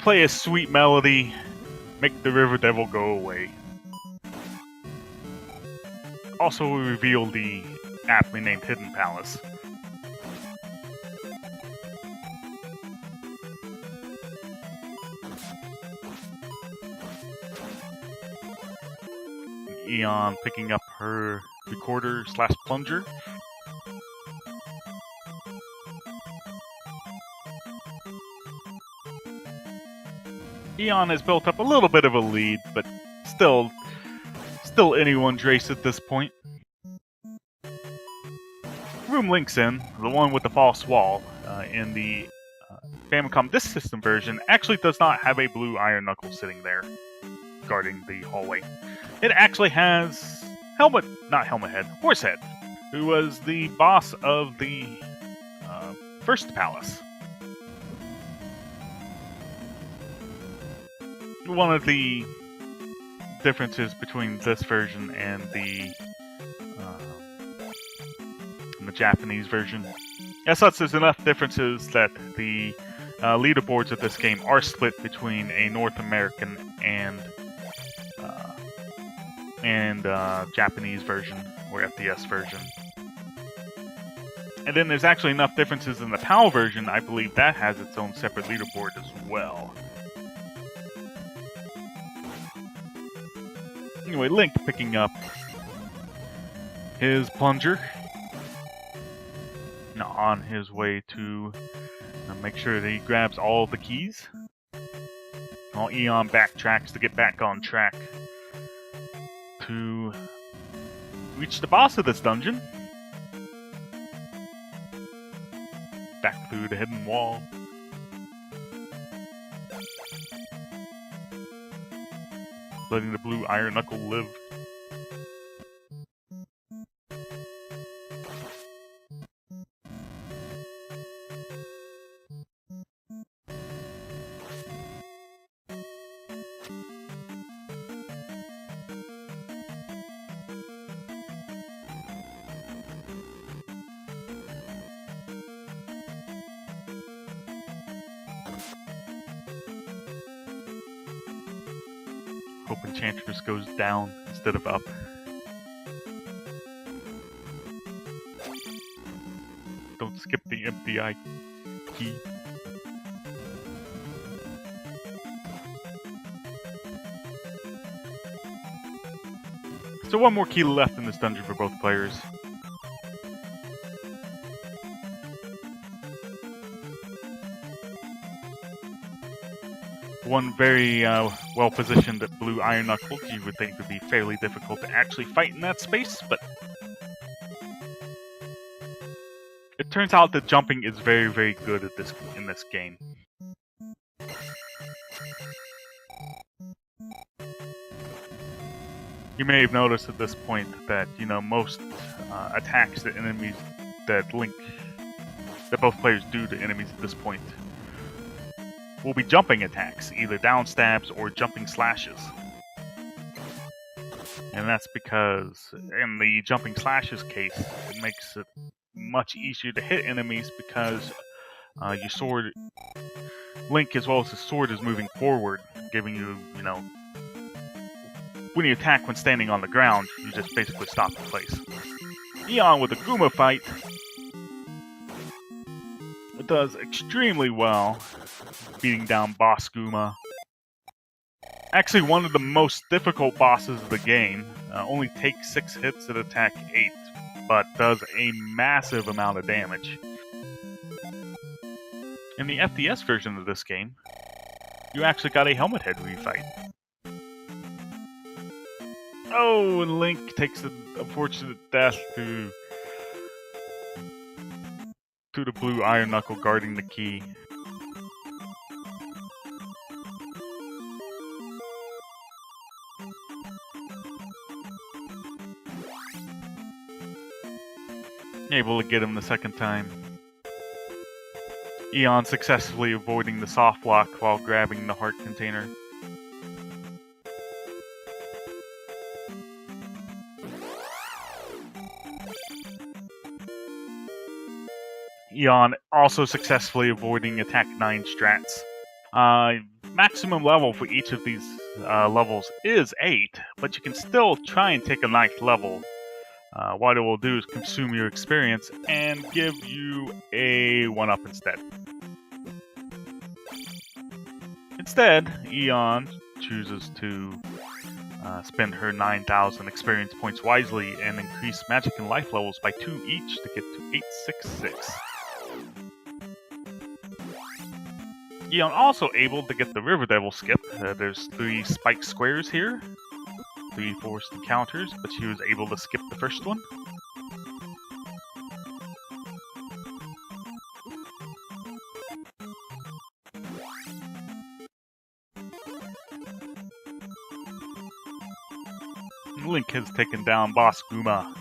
play a sweet melody, make the River Devil go away. Also, we reveal the aptly named Hidden Palace. Eon picking up her recorder / plunger. Eon has built up a little bit of a lead, but still anyone's race at this point. Room Link's in, the one with the false wall, in the Famicom Disk System version, actually does not have a blue iron knuckle sitting there guarding the hallway. It actually has Horsehead, who was the boss of the first palace. One of the differences between this version and the Japanese version. As such, there's enough differences that the leaderboards of this game are split between a North American and Japanese version, or FDS version. And then there's actually enough differences in the PAL version, I believe that has its own separate leaderboard as well. Anyway, Link picking up his plunger on his way to make sure that he grabs all the keys. While Eon backtracks to get back on track to reach the boss of this dungeon. Back through the hidden wall. Letting the blue iron knuckle live. Hope Enchantress goes down instead of up. Don't skip the empty eye key. So one more key left in this dungeon for both players. One very well-positioned blue iron knuckle you would think would be fairly difficult to actually fight in that space, but it turns out that jumping is very, very good at in this game. You may have noticed at this point that, most attacks that both players do to enemies at this point will be jumping attacks, either down stabs or jumping slashes. And that's because, in the jumping slashes case, it makes it much easier to hit enemies because your sword, Link as well as his sword, is moving forward, giving you, when you attack when standing on the ground, you just basically stop in place. Eon with a Guma fight. It does extremely well, beating down Boss Guma. Actually, one of the most difficult bosses of the game. Only takes 6 hits and attack 8, but does a massive amount of damage. In the FDS version of this game, you actually got a Helmet Head refight. Oh, and Link takes an unfortunate death to the blue iron knuckle guarding the key. Able to get him the second time. Eon successfully avoiding the soft lock while grabbing the heart container. Eon also successfully avoiding attack 9 strats Maximum level for each of these levels is 8, but you can still try and take a 9th level. What it will do is consume your experience and give you a 1-up instead. Instead, Eon chooses to spend her 9,000 experience points wisely and increase magic and life levels by 2 each to get to 866. Eon also able to get the River Devil skip. There's 3 spike squares here, 3 forced encounters, but she was able to skip the first one. Link has taken down Boss Guma.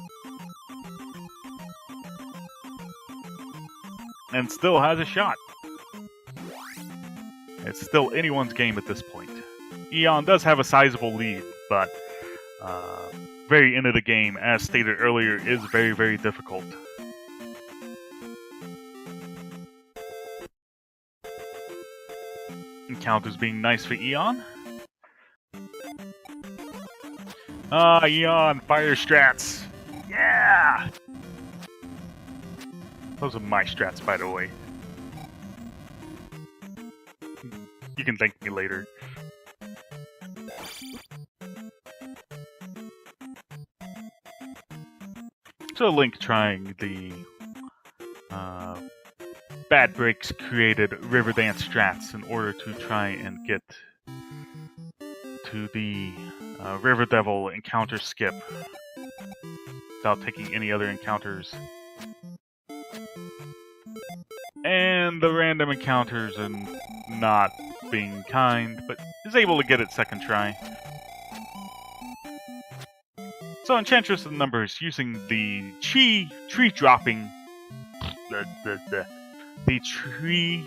And still has a shot. It's still anyone's game at this point. Eon does have a sizable lead, but very end of the game, as stated earlier, is very, very difficult. Encounters being nice for Eon. Eon, fire strats! Yeah! Those are my strats, by the way. You can thank me later. So Link trying the Bad Breaks created River Dance strats in order to try and get to the River Devil encounter skip without taking any other encounters. And the random encounters and not being kind, but is able to get it second try. So Enchantress of Numbers using the tree dropping, the tree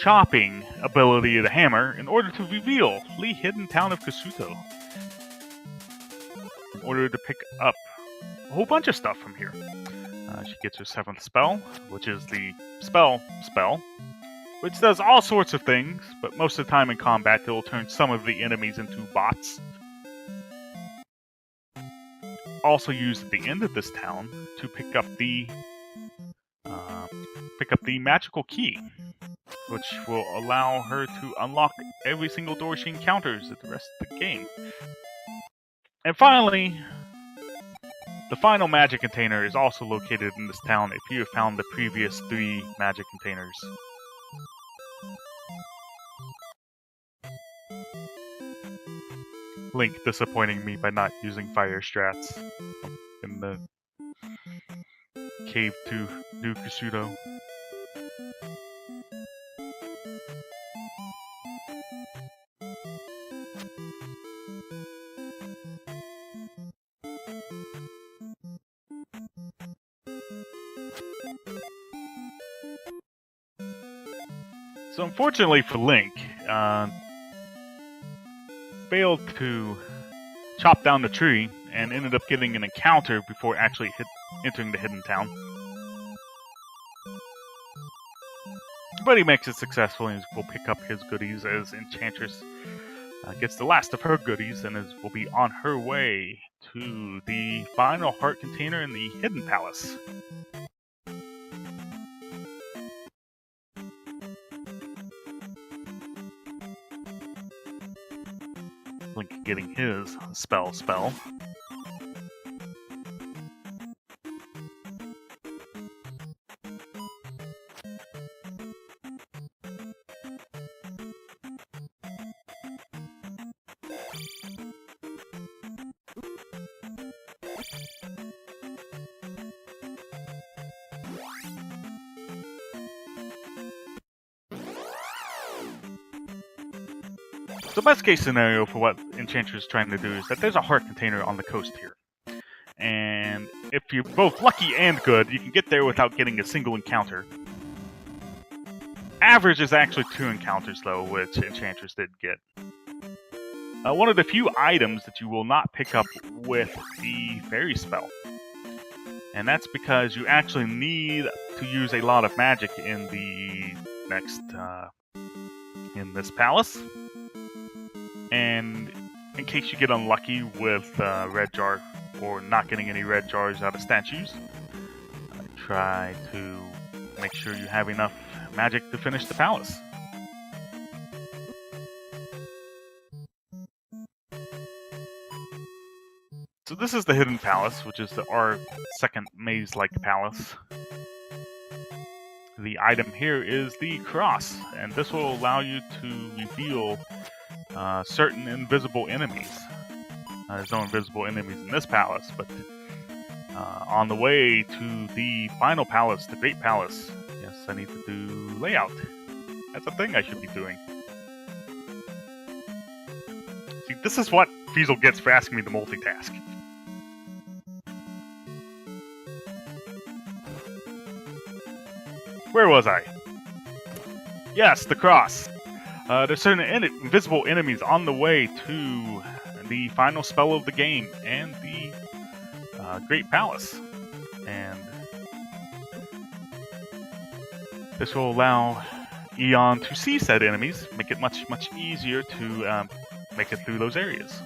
chopping ability of the hammer in order to reveal the hidden town of Kasuto. In order to pick up a whole bunch of stuff from here. She gets her 7th spell, which is the spell, which does all sorts of things, but most of the time in combat it will turn some of the enemies into bots. Also used at the end of this town to pick up the magical key, which will allow her to unlock every single door she encounters at the rest of the game. And finally, the final magic container is also located in this town if you have found the previous 3 magic containers. Link disappointing me by not using fire strats in the cave to New Kasuto. So unfortunately for Link, failed to chop down the tree and ended up getting an encounter before actually entering the hidden town. But he makes it successfully and will pick up his goodies as Enchantress gets the last of her goodies and will be on her way to the final heart container in the Hidden Palace. Link getting his spell. The best case scenario for what Enchantress is trying to do is that there's a heart container on the coast here. And if you're both lucky and good, you can get there without getting a single encounter. Average is actually 2 encounters though, which Enchantress did get. One of the few items that you will not pick up with the fairy spell. And that's because you actually need to use a lot of magic in the next in this palace. And in case you get unlucky with red jar or not getting any red jars out of statues, try to make sure you have enough magic to finish the palace. So this is the hidden palace, which is our second maze-like palace. The item here is the cross, and this will allow you to reveal certain invisible enemies. There's no invisible enemies in this palace, but on the way to the final palace, the Great Palace, yes, I need to do layout. That's a thing I should be doing. See, this is what Fiesel gets for asking me to multitask. Where was I? Yes, the cross. There's certain invisible enemies on the way to the final spell of the game and the Great Palace. And this will allow Eon to see said enemies, make it much, much easier to make it through those areas.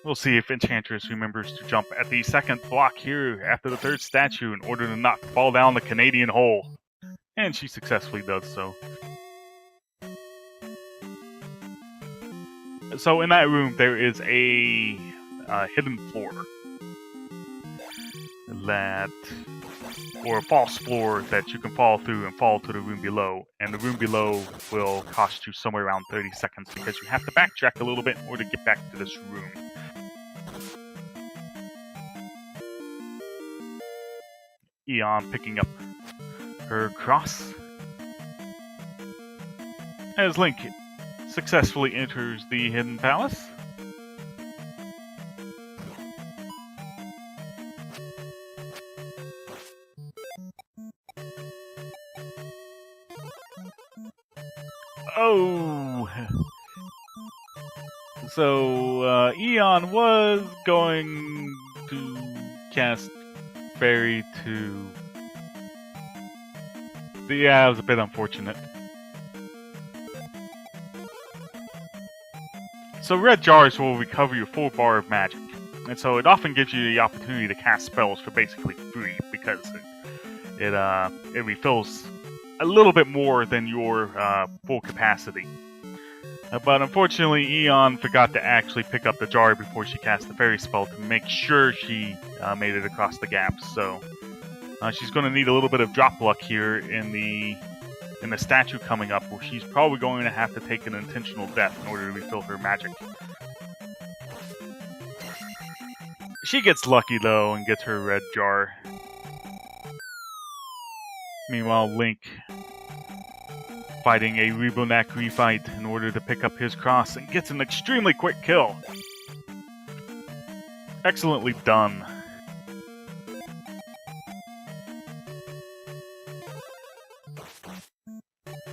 We'll see if Enchantress remembers to jump at the second block here after the third statue in order to not fall down the Canadian hole. And she successfully does so. So in that room there is a hidden floor. Or a false floor that you can fall through and fall to the room below. And the room below will cost you somewhere around 30 seconds because you have to backtrack a little bit in order to get back to this room. Eon picking up her cross as Link successfully enters the hidden palace. Oh! So, Eon was going to cast Fairy to... Yeah, it was a bit unfortunate. So red jars will recover your full bar of magic, and so it often gives you the opportunity to cast spells for basically free because it refills a little bit more than your full capacity. But unfortunately, Eon forgot to actually pick up the jar before she cast the fairy spell to make sure she made it across the gap. So she's going to need a little bit of drop luck here in the statue coming up, where she's probably going to have to take an intentional death in order to refill her magic. She gets lucky though and gets her red jar. Meanwhile, Link fighting a Rebonak refight in order to pick up his cross and gets an extremely quick kill. Excellently done.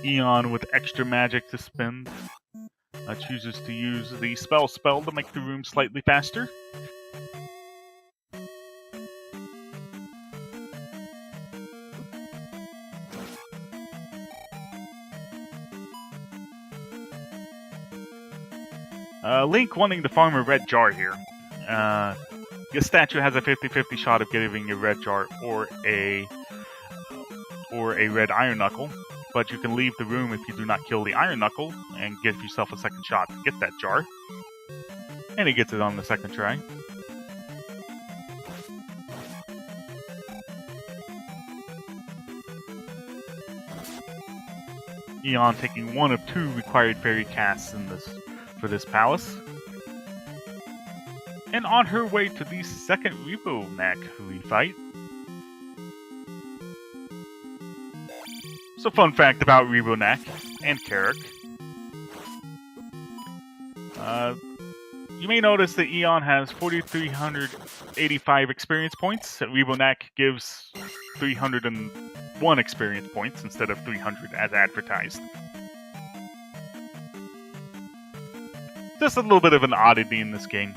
Eon, with extra magic to spend, chooses to use the spell to make the room slightly faster. Link wanting to farm a red jar here. This statue has a 50-50 shot of getting a red jar or a red iron knuckle, but you can leave the room if you do not kill the iron knuckle and give yourself a second shot to get that jar. And he gets it on the second try. Eon taking one of 2 required fairy casts for this palace. And on her way to the second Rebonak refight. So fun fact about Rebonak and Carrick. You may notice that Eon has 4,385 experience points. Rebonak gives 301 experience points instead of 300 as advertised. Just a little bit of an oddity in this game.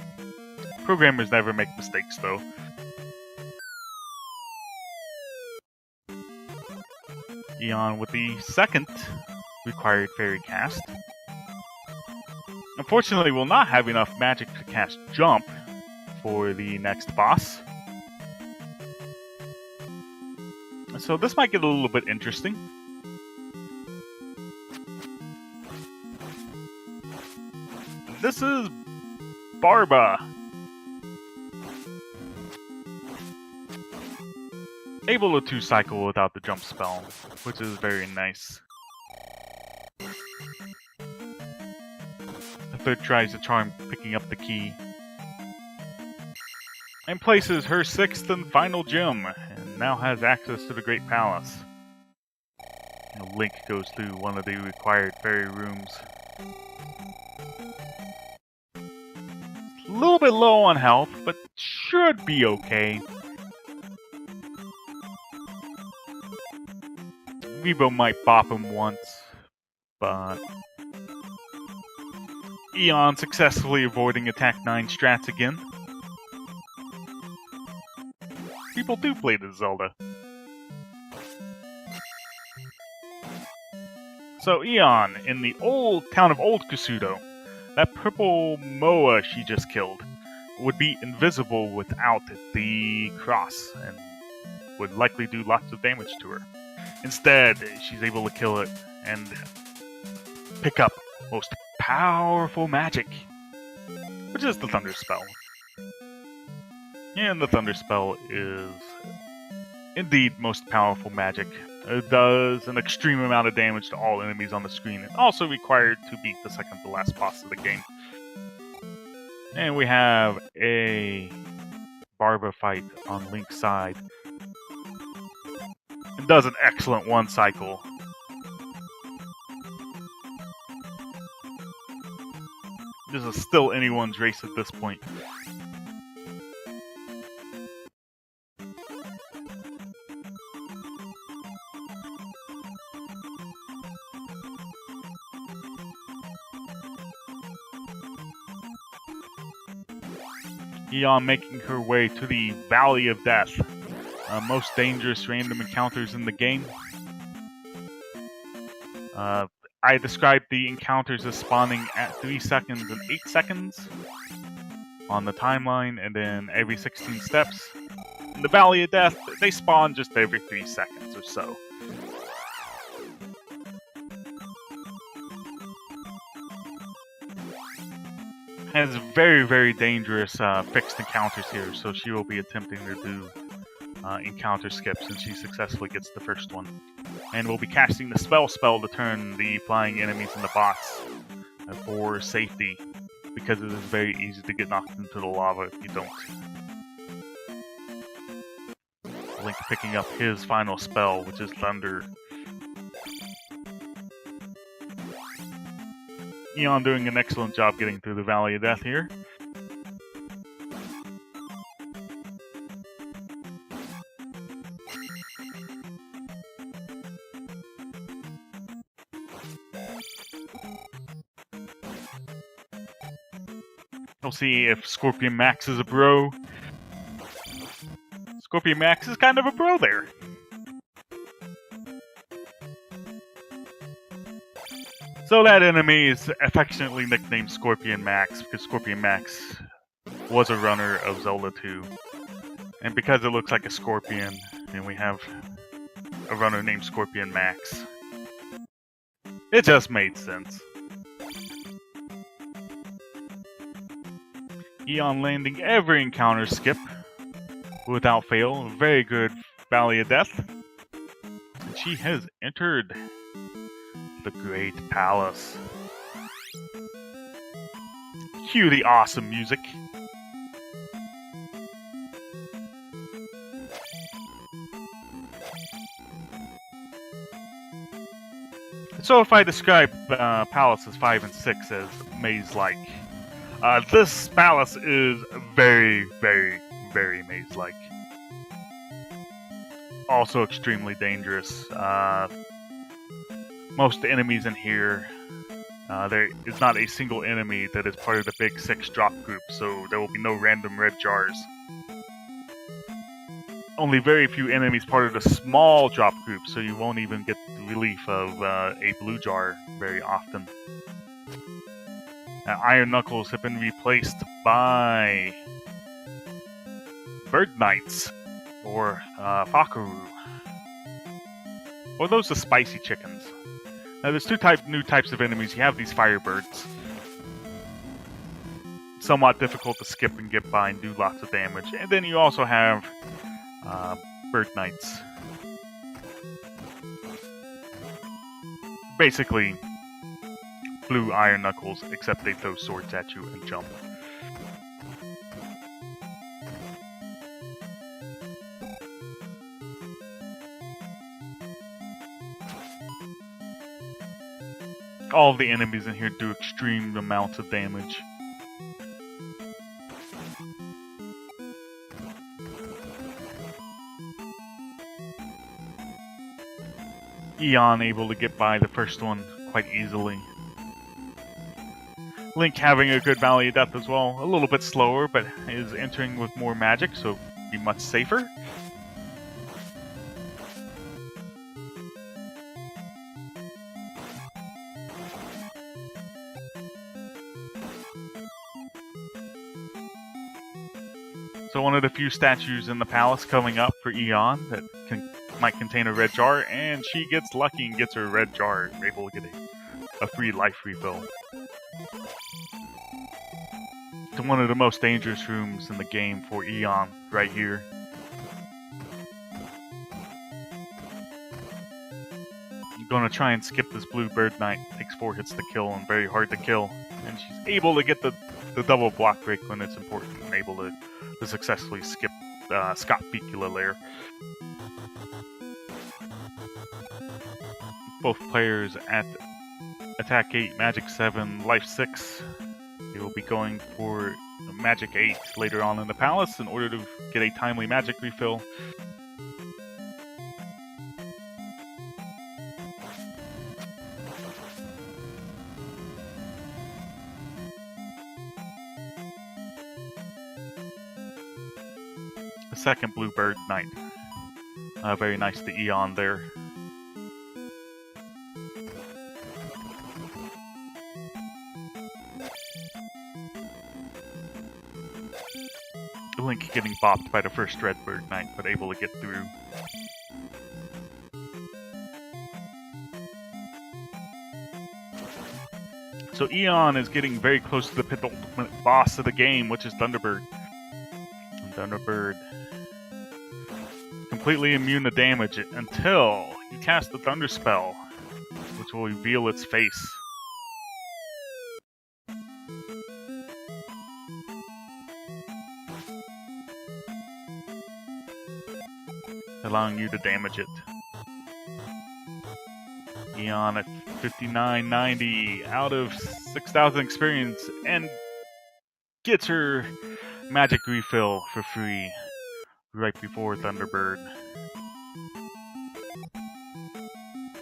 Programmers never make mistakes, though. Eon with the second required fairy cast. Unfortunately, we'll not have enough magic to cast Jump for the next boss. So this might get a little bit interesting. This is Barba. Able to 2-cycle without the jump spell, which is very nice. The third tries to charm picking up the key. And places her 6th and final gem, and now has access to the Great Palace. Link goes through one of the required fairy rooms. A little bit low on health, but should be okay. Vivo might bop him once, but Eon successfully avoiding attack 9 strats again. People do play this Zelda. So Eon, in the old town of Old Kusuto, that purple Moa she just killed would be invisible without the cross, and would likely do lots of damage to her. Instead, she's able to kill it and pick up most powerful magic, which is the Thunder Spell. And the Thunder Spell is indeed most powerful magic. It does an extreme amount of damage to all enemies on the screen, and also required to beat the second to last boss of the game. And we have a Barba fight on Link's side. It does an excellent 1-cycle. This is still anyone's race at this point. Eon making her way to the Valley of Death. Most dangerous random encounters in the game. I described the encounters as spawning at 3 seconds and 8 seconds on the timeline, and then every 16 steps. In the Valley of Death, they spawn just every 3 seconds or so. Has very, very dangerous fixed encounters here, so she will be attempting to do encounter skips, and she successfully gets the first one. And we'll be casting the spell to turn the flying enemies into bots for safety, because it is very easy to get knocked into the lava if you don't. Link picking up his final spell, which is Thunder. Eon doing an excellent job getting through the Valley of Death here. We'll see if Scorpion Max is a bro. Scorpion Max is kind of a bro there. So that enemy is affectionately nicknamed Scorpion Max because Scorpion Max was a runner of Zelda 2. And because it looks like a scorpion, and we have a runner named Scorpion Max, it just made sense. Eon landing every encounter skip without fail. Very good Valley of Death. And she has entered the Great Palace. Cue the awesome music. So if I describe Palaces 5 and 6 as maze-like, this palace is very, very, very maze-like. Also extremely dangerous. Most enemies in here, there is not a single enemy that is part of the big 6 drop group, so there will be no random red jars. only very few enemies part of the small drop group, so you won't even get the relief of a blue jar very often. Iron Knuckles have been replaced by Bird Knights, or Fakaru. Or those are spicy chickens. Now there's two new types of enemies. You have these Firebirds. Somewhat difficult to skip and get by and do lots of damage. And then you also have Bird Knights. Basically, blue Iron Knuckles, except they throw swords at you and jump. All of the enemies in here do extreme amounts of damage. Eon able to get by the first one quite easily. Link having a good Valley of Death as well. A little bit slower, but is entering with more magic, so be much safer. So one of the few statues in the palace coming up for Eon that might contain a red jar, and she gets lucky and gets her red jar, able to get a free life refill. It's one of the most dangerous rooms in the game for Eon, right here. I'm gonna try and skip this blue Bird Knight. Takes 4 hits to kill and very hard to kill. And she's able to get the double block break when it's important, and able to successfully skip Scott Picula lair. Both players at attack 8, magic 7, life 6. They will be going for magic 8 later on in the palace in order to get a timely magic refill. The second blue Bird Knight. Very nice to Eon there. Link getting bopped by the first red Bird Knight, but able to get through. So Eon is getting very close to the penultimate boss of the game, which is Thunderbird. And Thunderbird completely immune to damage until you cast the Thunder Spell, which will reveal its face. Allowing you to damage it. Eon at 5990 out of 6,000 experience and gets her magic refill for free right before Thunderbird.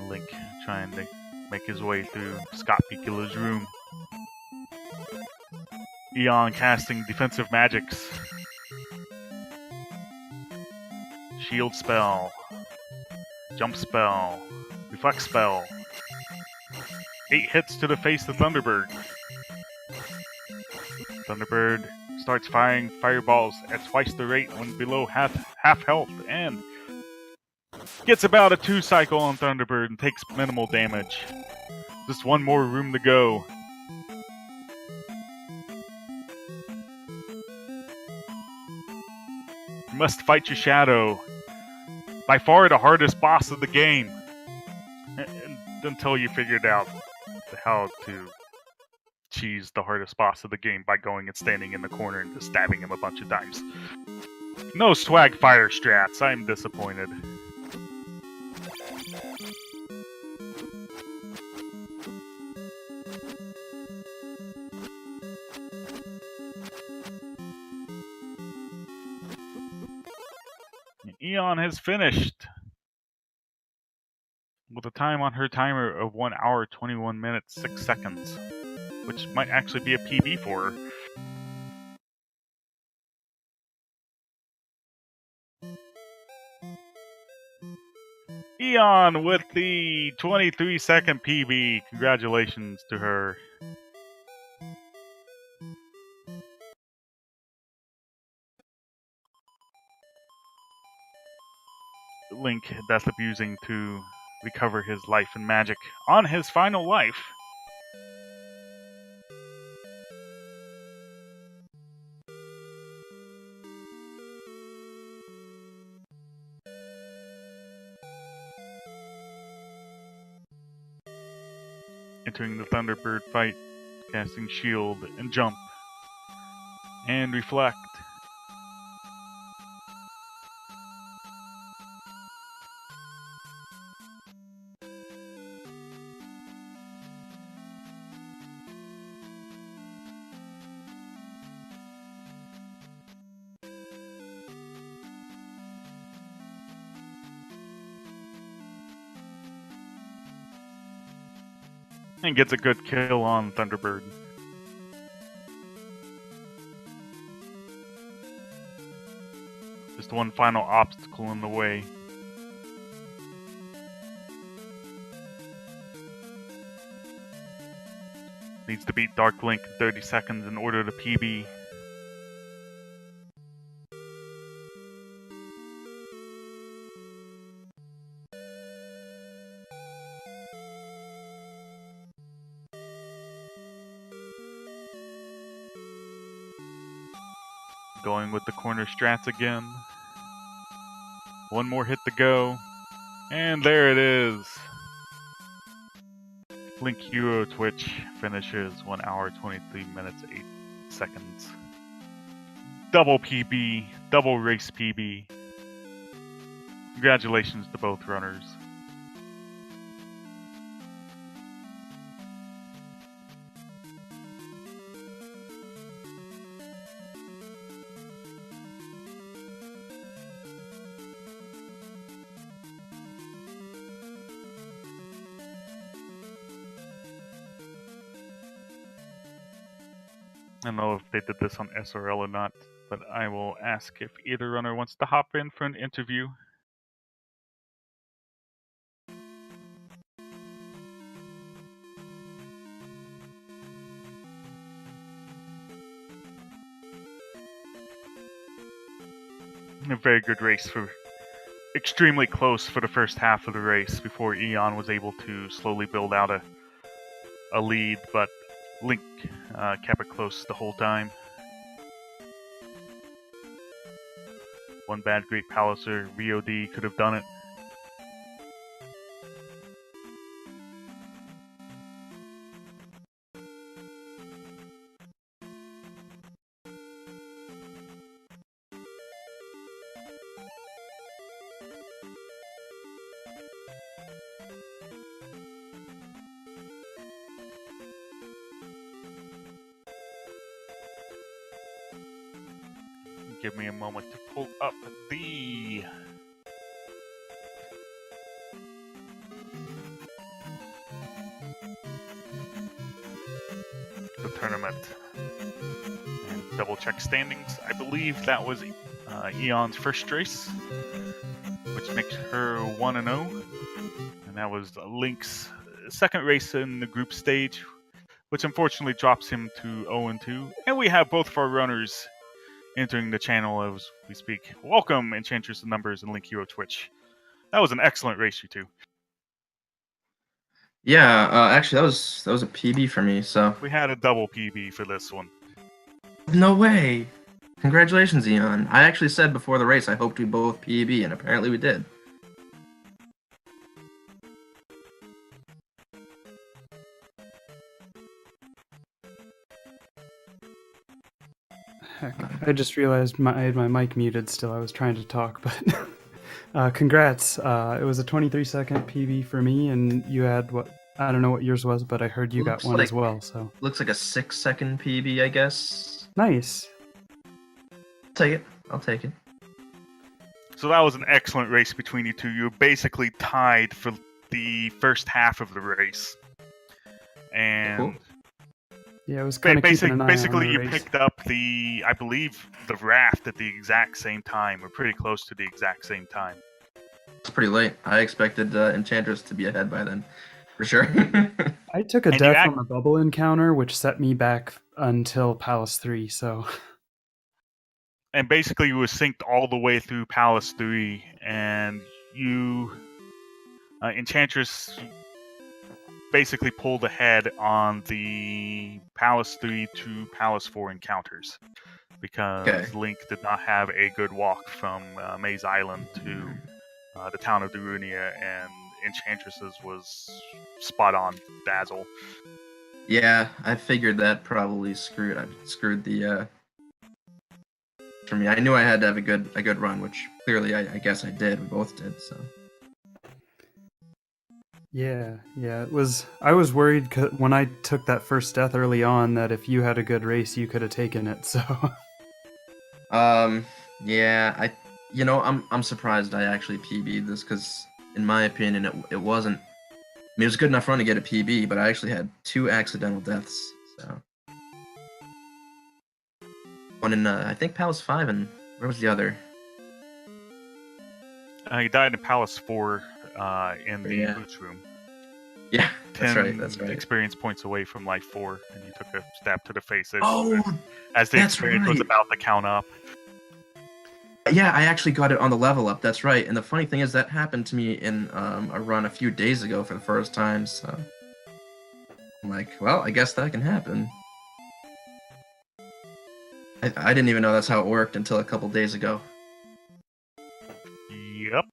Link trying to make his way through Scott Picula's room. Eon casting defensive magics. Shield spell, jump spell, reflect spell. 8 hits to the face of Thunderbird. Thunderbird starts firing fireballs at twice the rate when below half health, and gets about a 2 cycle on Thunderbird and takes minimal damage. Just one more room to go. You must fight your shadow. By far the hardest boss of the game. Until you figured out how to cheese the hardest boss of the game by going and standing in the corner and just stabbing him a bunch of times. No swag fire strats. I'm disappointed. Eon has finished with a time on her timer of 1 hour, 21 minutes, 6 seconds, which might actually be a PB for her. Eon with the 23-second PB. Congratulations to her. Link death abusing to recover his life and magic on his final life. Entering the Thunderbird fight, casting shield and jump and reflect. And gets a good kill on Thunderbird. Just one final obstacle in the way. Needs to beat Dark Link in 30 seconds in order to PB. Going with the corner strats again. One more hit to go. And there it is. LinkHeroOfTwitch finishes 1 hour, 23 minutes, 8 seconds. Double PB, double race PB. Congratulations to both runners. I don't know if they did this on SRL or not, but I will ask if either runner wants to hop in for an interview. A very good race for extremely close for the first half of the race before Eon was able to slowly build out a lead, but Link kept it close the whole time. One bad Great Palacer, VOD could have done it. Give me a moment to pull up the tournament and double check standings. I believe that was Eon's first race, which makes her 1-0, and that was Link's second race in the group stage, which unfortunately drops him to 0-2. And we have both of our runners entering the channel as we speak. Welcome, EnchantressOfNumbers and LinkHeroOfTwitch. That was an excellent race, you two. Yeah, actually, that was a PB for me. So we had a double PB for this one. No way! Congratulations, Eon. I actually said before the race I hoped we both PB, and apparently we did. Heck, I just realized I had my mic muted still. I was trying to talk, but congrats. It was a 23-second PB for me, and you had what? I don't know what yours was, but I heard you got one as well. So looks like a 6-second PB, I guess. Nice. I'll take it. So that was an excellent race between you two. You were basically tied for the first half of the race, and. Cool. Yeah, it was kind of basically you picked up I believe, the raft at the exact same time, or pretty close to the exact same time. It's pretty late. I expected Enchantress to be ahead by then, for sure. I took a And you death act- on the bubble encounter, which set me back until Palace 3, so... And basically, you were synced all the way through Palace 3, and you, Enchantress, basically pulled ahead on the Palace 3 to Palace 4 encounters because Okay. Link did not have a good walk from Maze Island to the town of Darunia, and Enchantress's was spot on dazzle. Yeah, I figured that probably screwed the for me. I knew I had to have a good run, which clearly I guess I did. We both did, so. Yeah, it was... I was worried when I took that first death early on that if you had a good race, you could have taken it, so... Yeah, I'm surprised I actually PB'd this, because in my opinion, it wasn't... I mean, it was a good enough run to get a PB, but I actually had 2 accidental deaths, so... One in, I think, Palace 5, and where was the other? He died in Palace 4 in the Yeah. boots room. Yeah, that's 10 right. experience points away from life 4, and you took a stab to the face as, Oh, as the that's experience was right. about to count up. Yeah, I actually got it on the level up, that's right. And the funny thing is that happened to me in a run a few days ago for the first time, so... I'm like, well, I guess that can happen. I didn't even know that's how it worked until a couple days ago. Yep.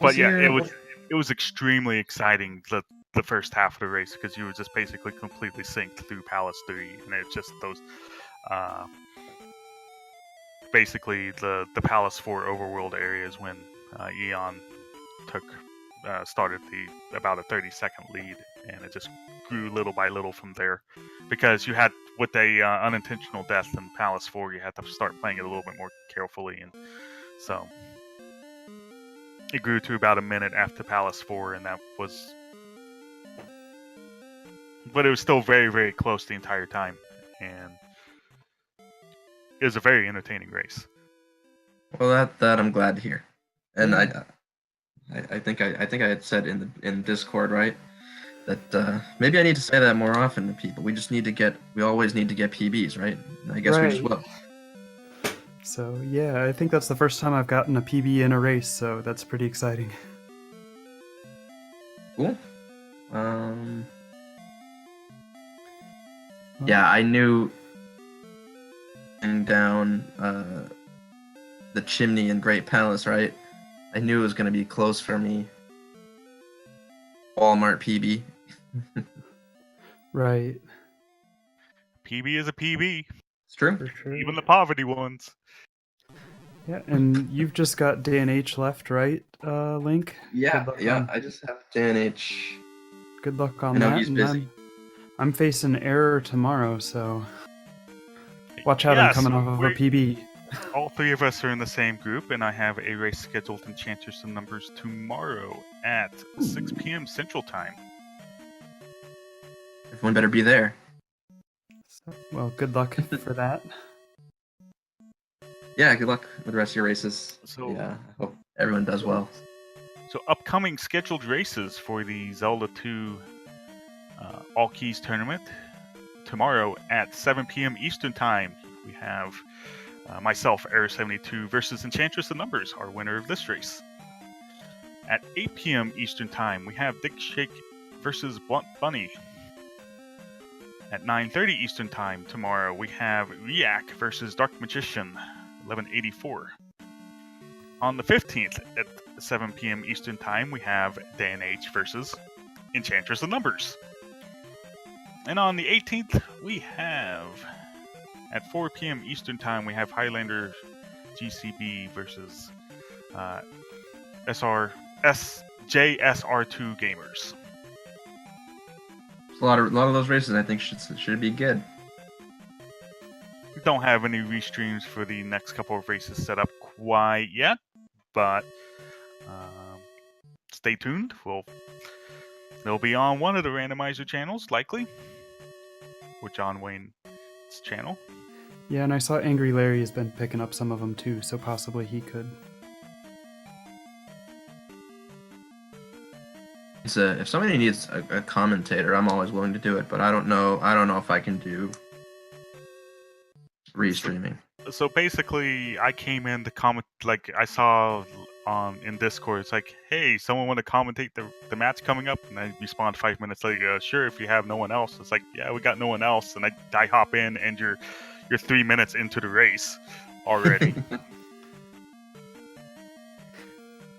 But yeah, it was extremely exciting the first half of the race because you were just basically completely synced through Palace 3, and it's just those basically the Palace 4 overworld areas when Eon started about a 30-second lead, and it just grew little by little from there because you had, with a unintentional death in Palace 4, you had to start playing it a little bit more carefully, and so it grew to about a minute after Palace 4, and that was... But it was still very, very close the entire time, and it was a very entertaining race. Well, that I'm glad to hear. And Yeah. I think I had said in Discord, right, that maybe I need to say that more often to people. We always need to get PBs, right? And I guess we just Right. will. So, yeah, I think that's the first time I've gotten a PB in a race, so that's pretty exciting. Cool. Yeah, I knew down the chimney in Great Palace, right? I knew it was going to be close for me. Walmart PB. Right. PB is a PB. It's true. For sure. Even the poverty ones. Yeah, and you've just got day and H left, right, Link? Yeah, Good luck yeah. on- I just have JNH. Good luck on I know that. he's and busy. I'm facing error tomorrow, so watch out! I'm Yes, coming off of a PB. All 3 of us are in the same group, and I have a race scheduled in EnchantressOfNumbers tomorrow at 6 p.m. Central Time. Everyone better be there. So, well, good luck for that. Yeah, good luck with the rest of your races. So, yeah, I hope everyone does well. So upcoming scheduled races for the Zelda 2 All Keys tournament. Tomorrow at 7 p.m. Eastern Time, we have myself, Error72, versus EnchantressOfNumbers, our winner of this race. At 8 p.m. Eastern Time, we have Dick Shake versus Blunt Bunny. At 9:30 Eastern Time tomorrow, we have Riak versus Dark Magician, 1184. On the 15th at 7 p.m. Eastern Time, we have Dan H versus EnchantressOfNumbers. And on the 18th, we have, at 4 p.m. Eastern Time, we have Highlander GCB versus JSR2 Gamers. A lot of those races, I think, should be good. We don't have any restreams for the next couple of races set up quite yet, but stay tuned. They'll be on one of the randomizer channels, likely, or John Wayne's channel. Yeah, and I saw Angry Larry has been picking up some of them too, so possibly he could. If somebody needs a commentator, I'm always willing to do it, but I don't know if I can do restreaming. So basically, I came in to comment. Like I saw in Discord, it's like, hey, someone want to commentate the match coming up, and I respond 5 minutes later. Sure, if you have no one else. It's like, yeah, we got no one else, and I hop in, and you're 3 minutes into the race already.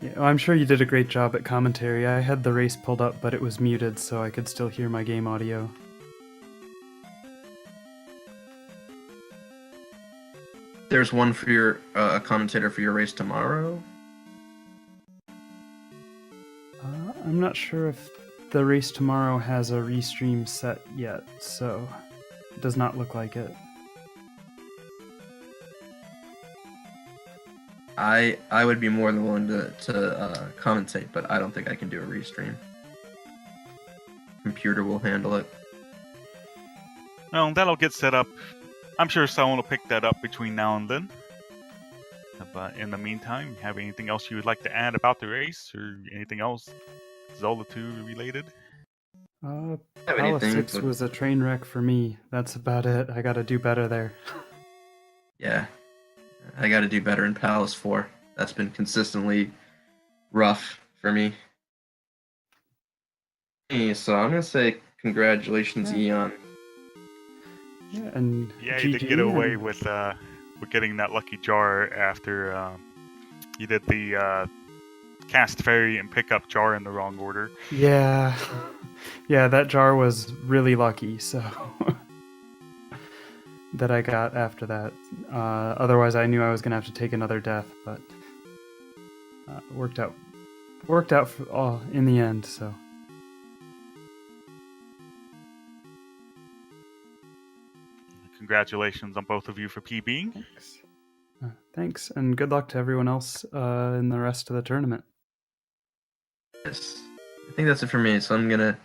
Yeah, well, I'm sure you did a great job at commentary. I had the race pulled up, but it was muted, so I could still hear my game audio. There's one for your a commentator for your race tomorrow. I'm not sure if the race tomorrow has a restream set yet, so it does not look like it. I would be more than willing to commentate, but I don't think I can do a restream. Computer will handle it. Well, that'll get set up. I'm sure someone will pick that up between now and then. But in the meantime, have anything else you would like to add about the race, or anything else Zelda 2 related? Palace 6 was a train wreck for me. That's about it. I gotta do better there. Yeah. I gotta do better in Palace 4. That's been consistently rough for me. So I'm gonna say congratulations, Eon. Yeah, and yeah, you did get away with getting that lucky jar after you did the cast fairy and pick up jar in the wrong order. Yeah, yeah, that jar was really lucky. So that I got after that. Otherwise, I knew I was gonna have to take another death, but worked out in the end. So. Congratulations on both of you for PBing. Thanks. Thanks, and good luck to everyone else in the rest of the tournament. Yes, I think that's it for me. So I'm gonna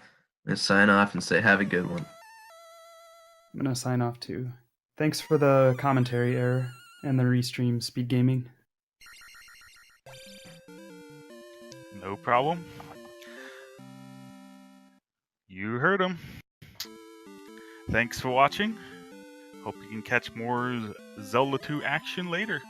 sign off and say have a good one. I'm gonna sign off too. Thanks for the commentary, Error, and the restream, Speed Gaming. No problem. You heard him. Thanks for watching. Hope you can catch more Zelda 2 action later.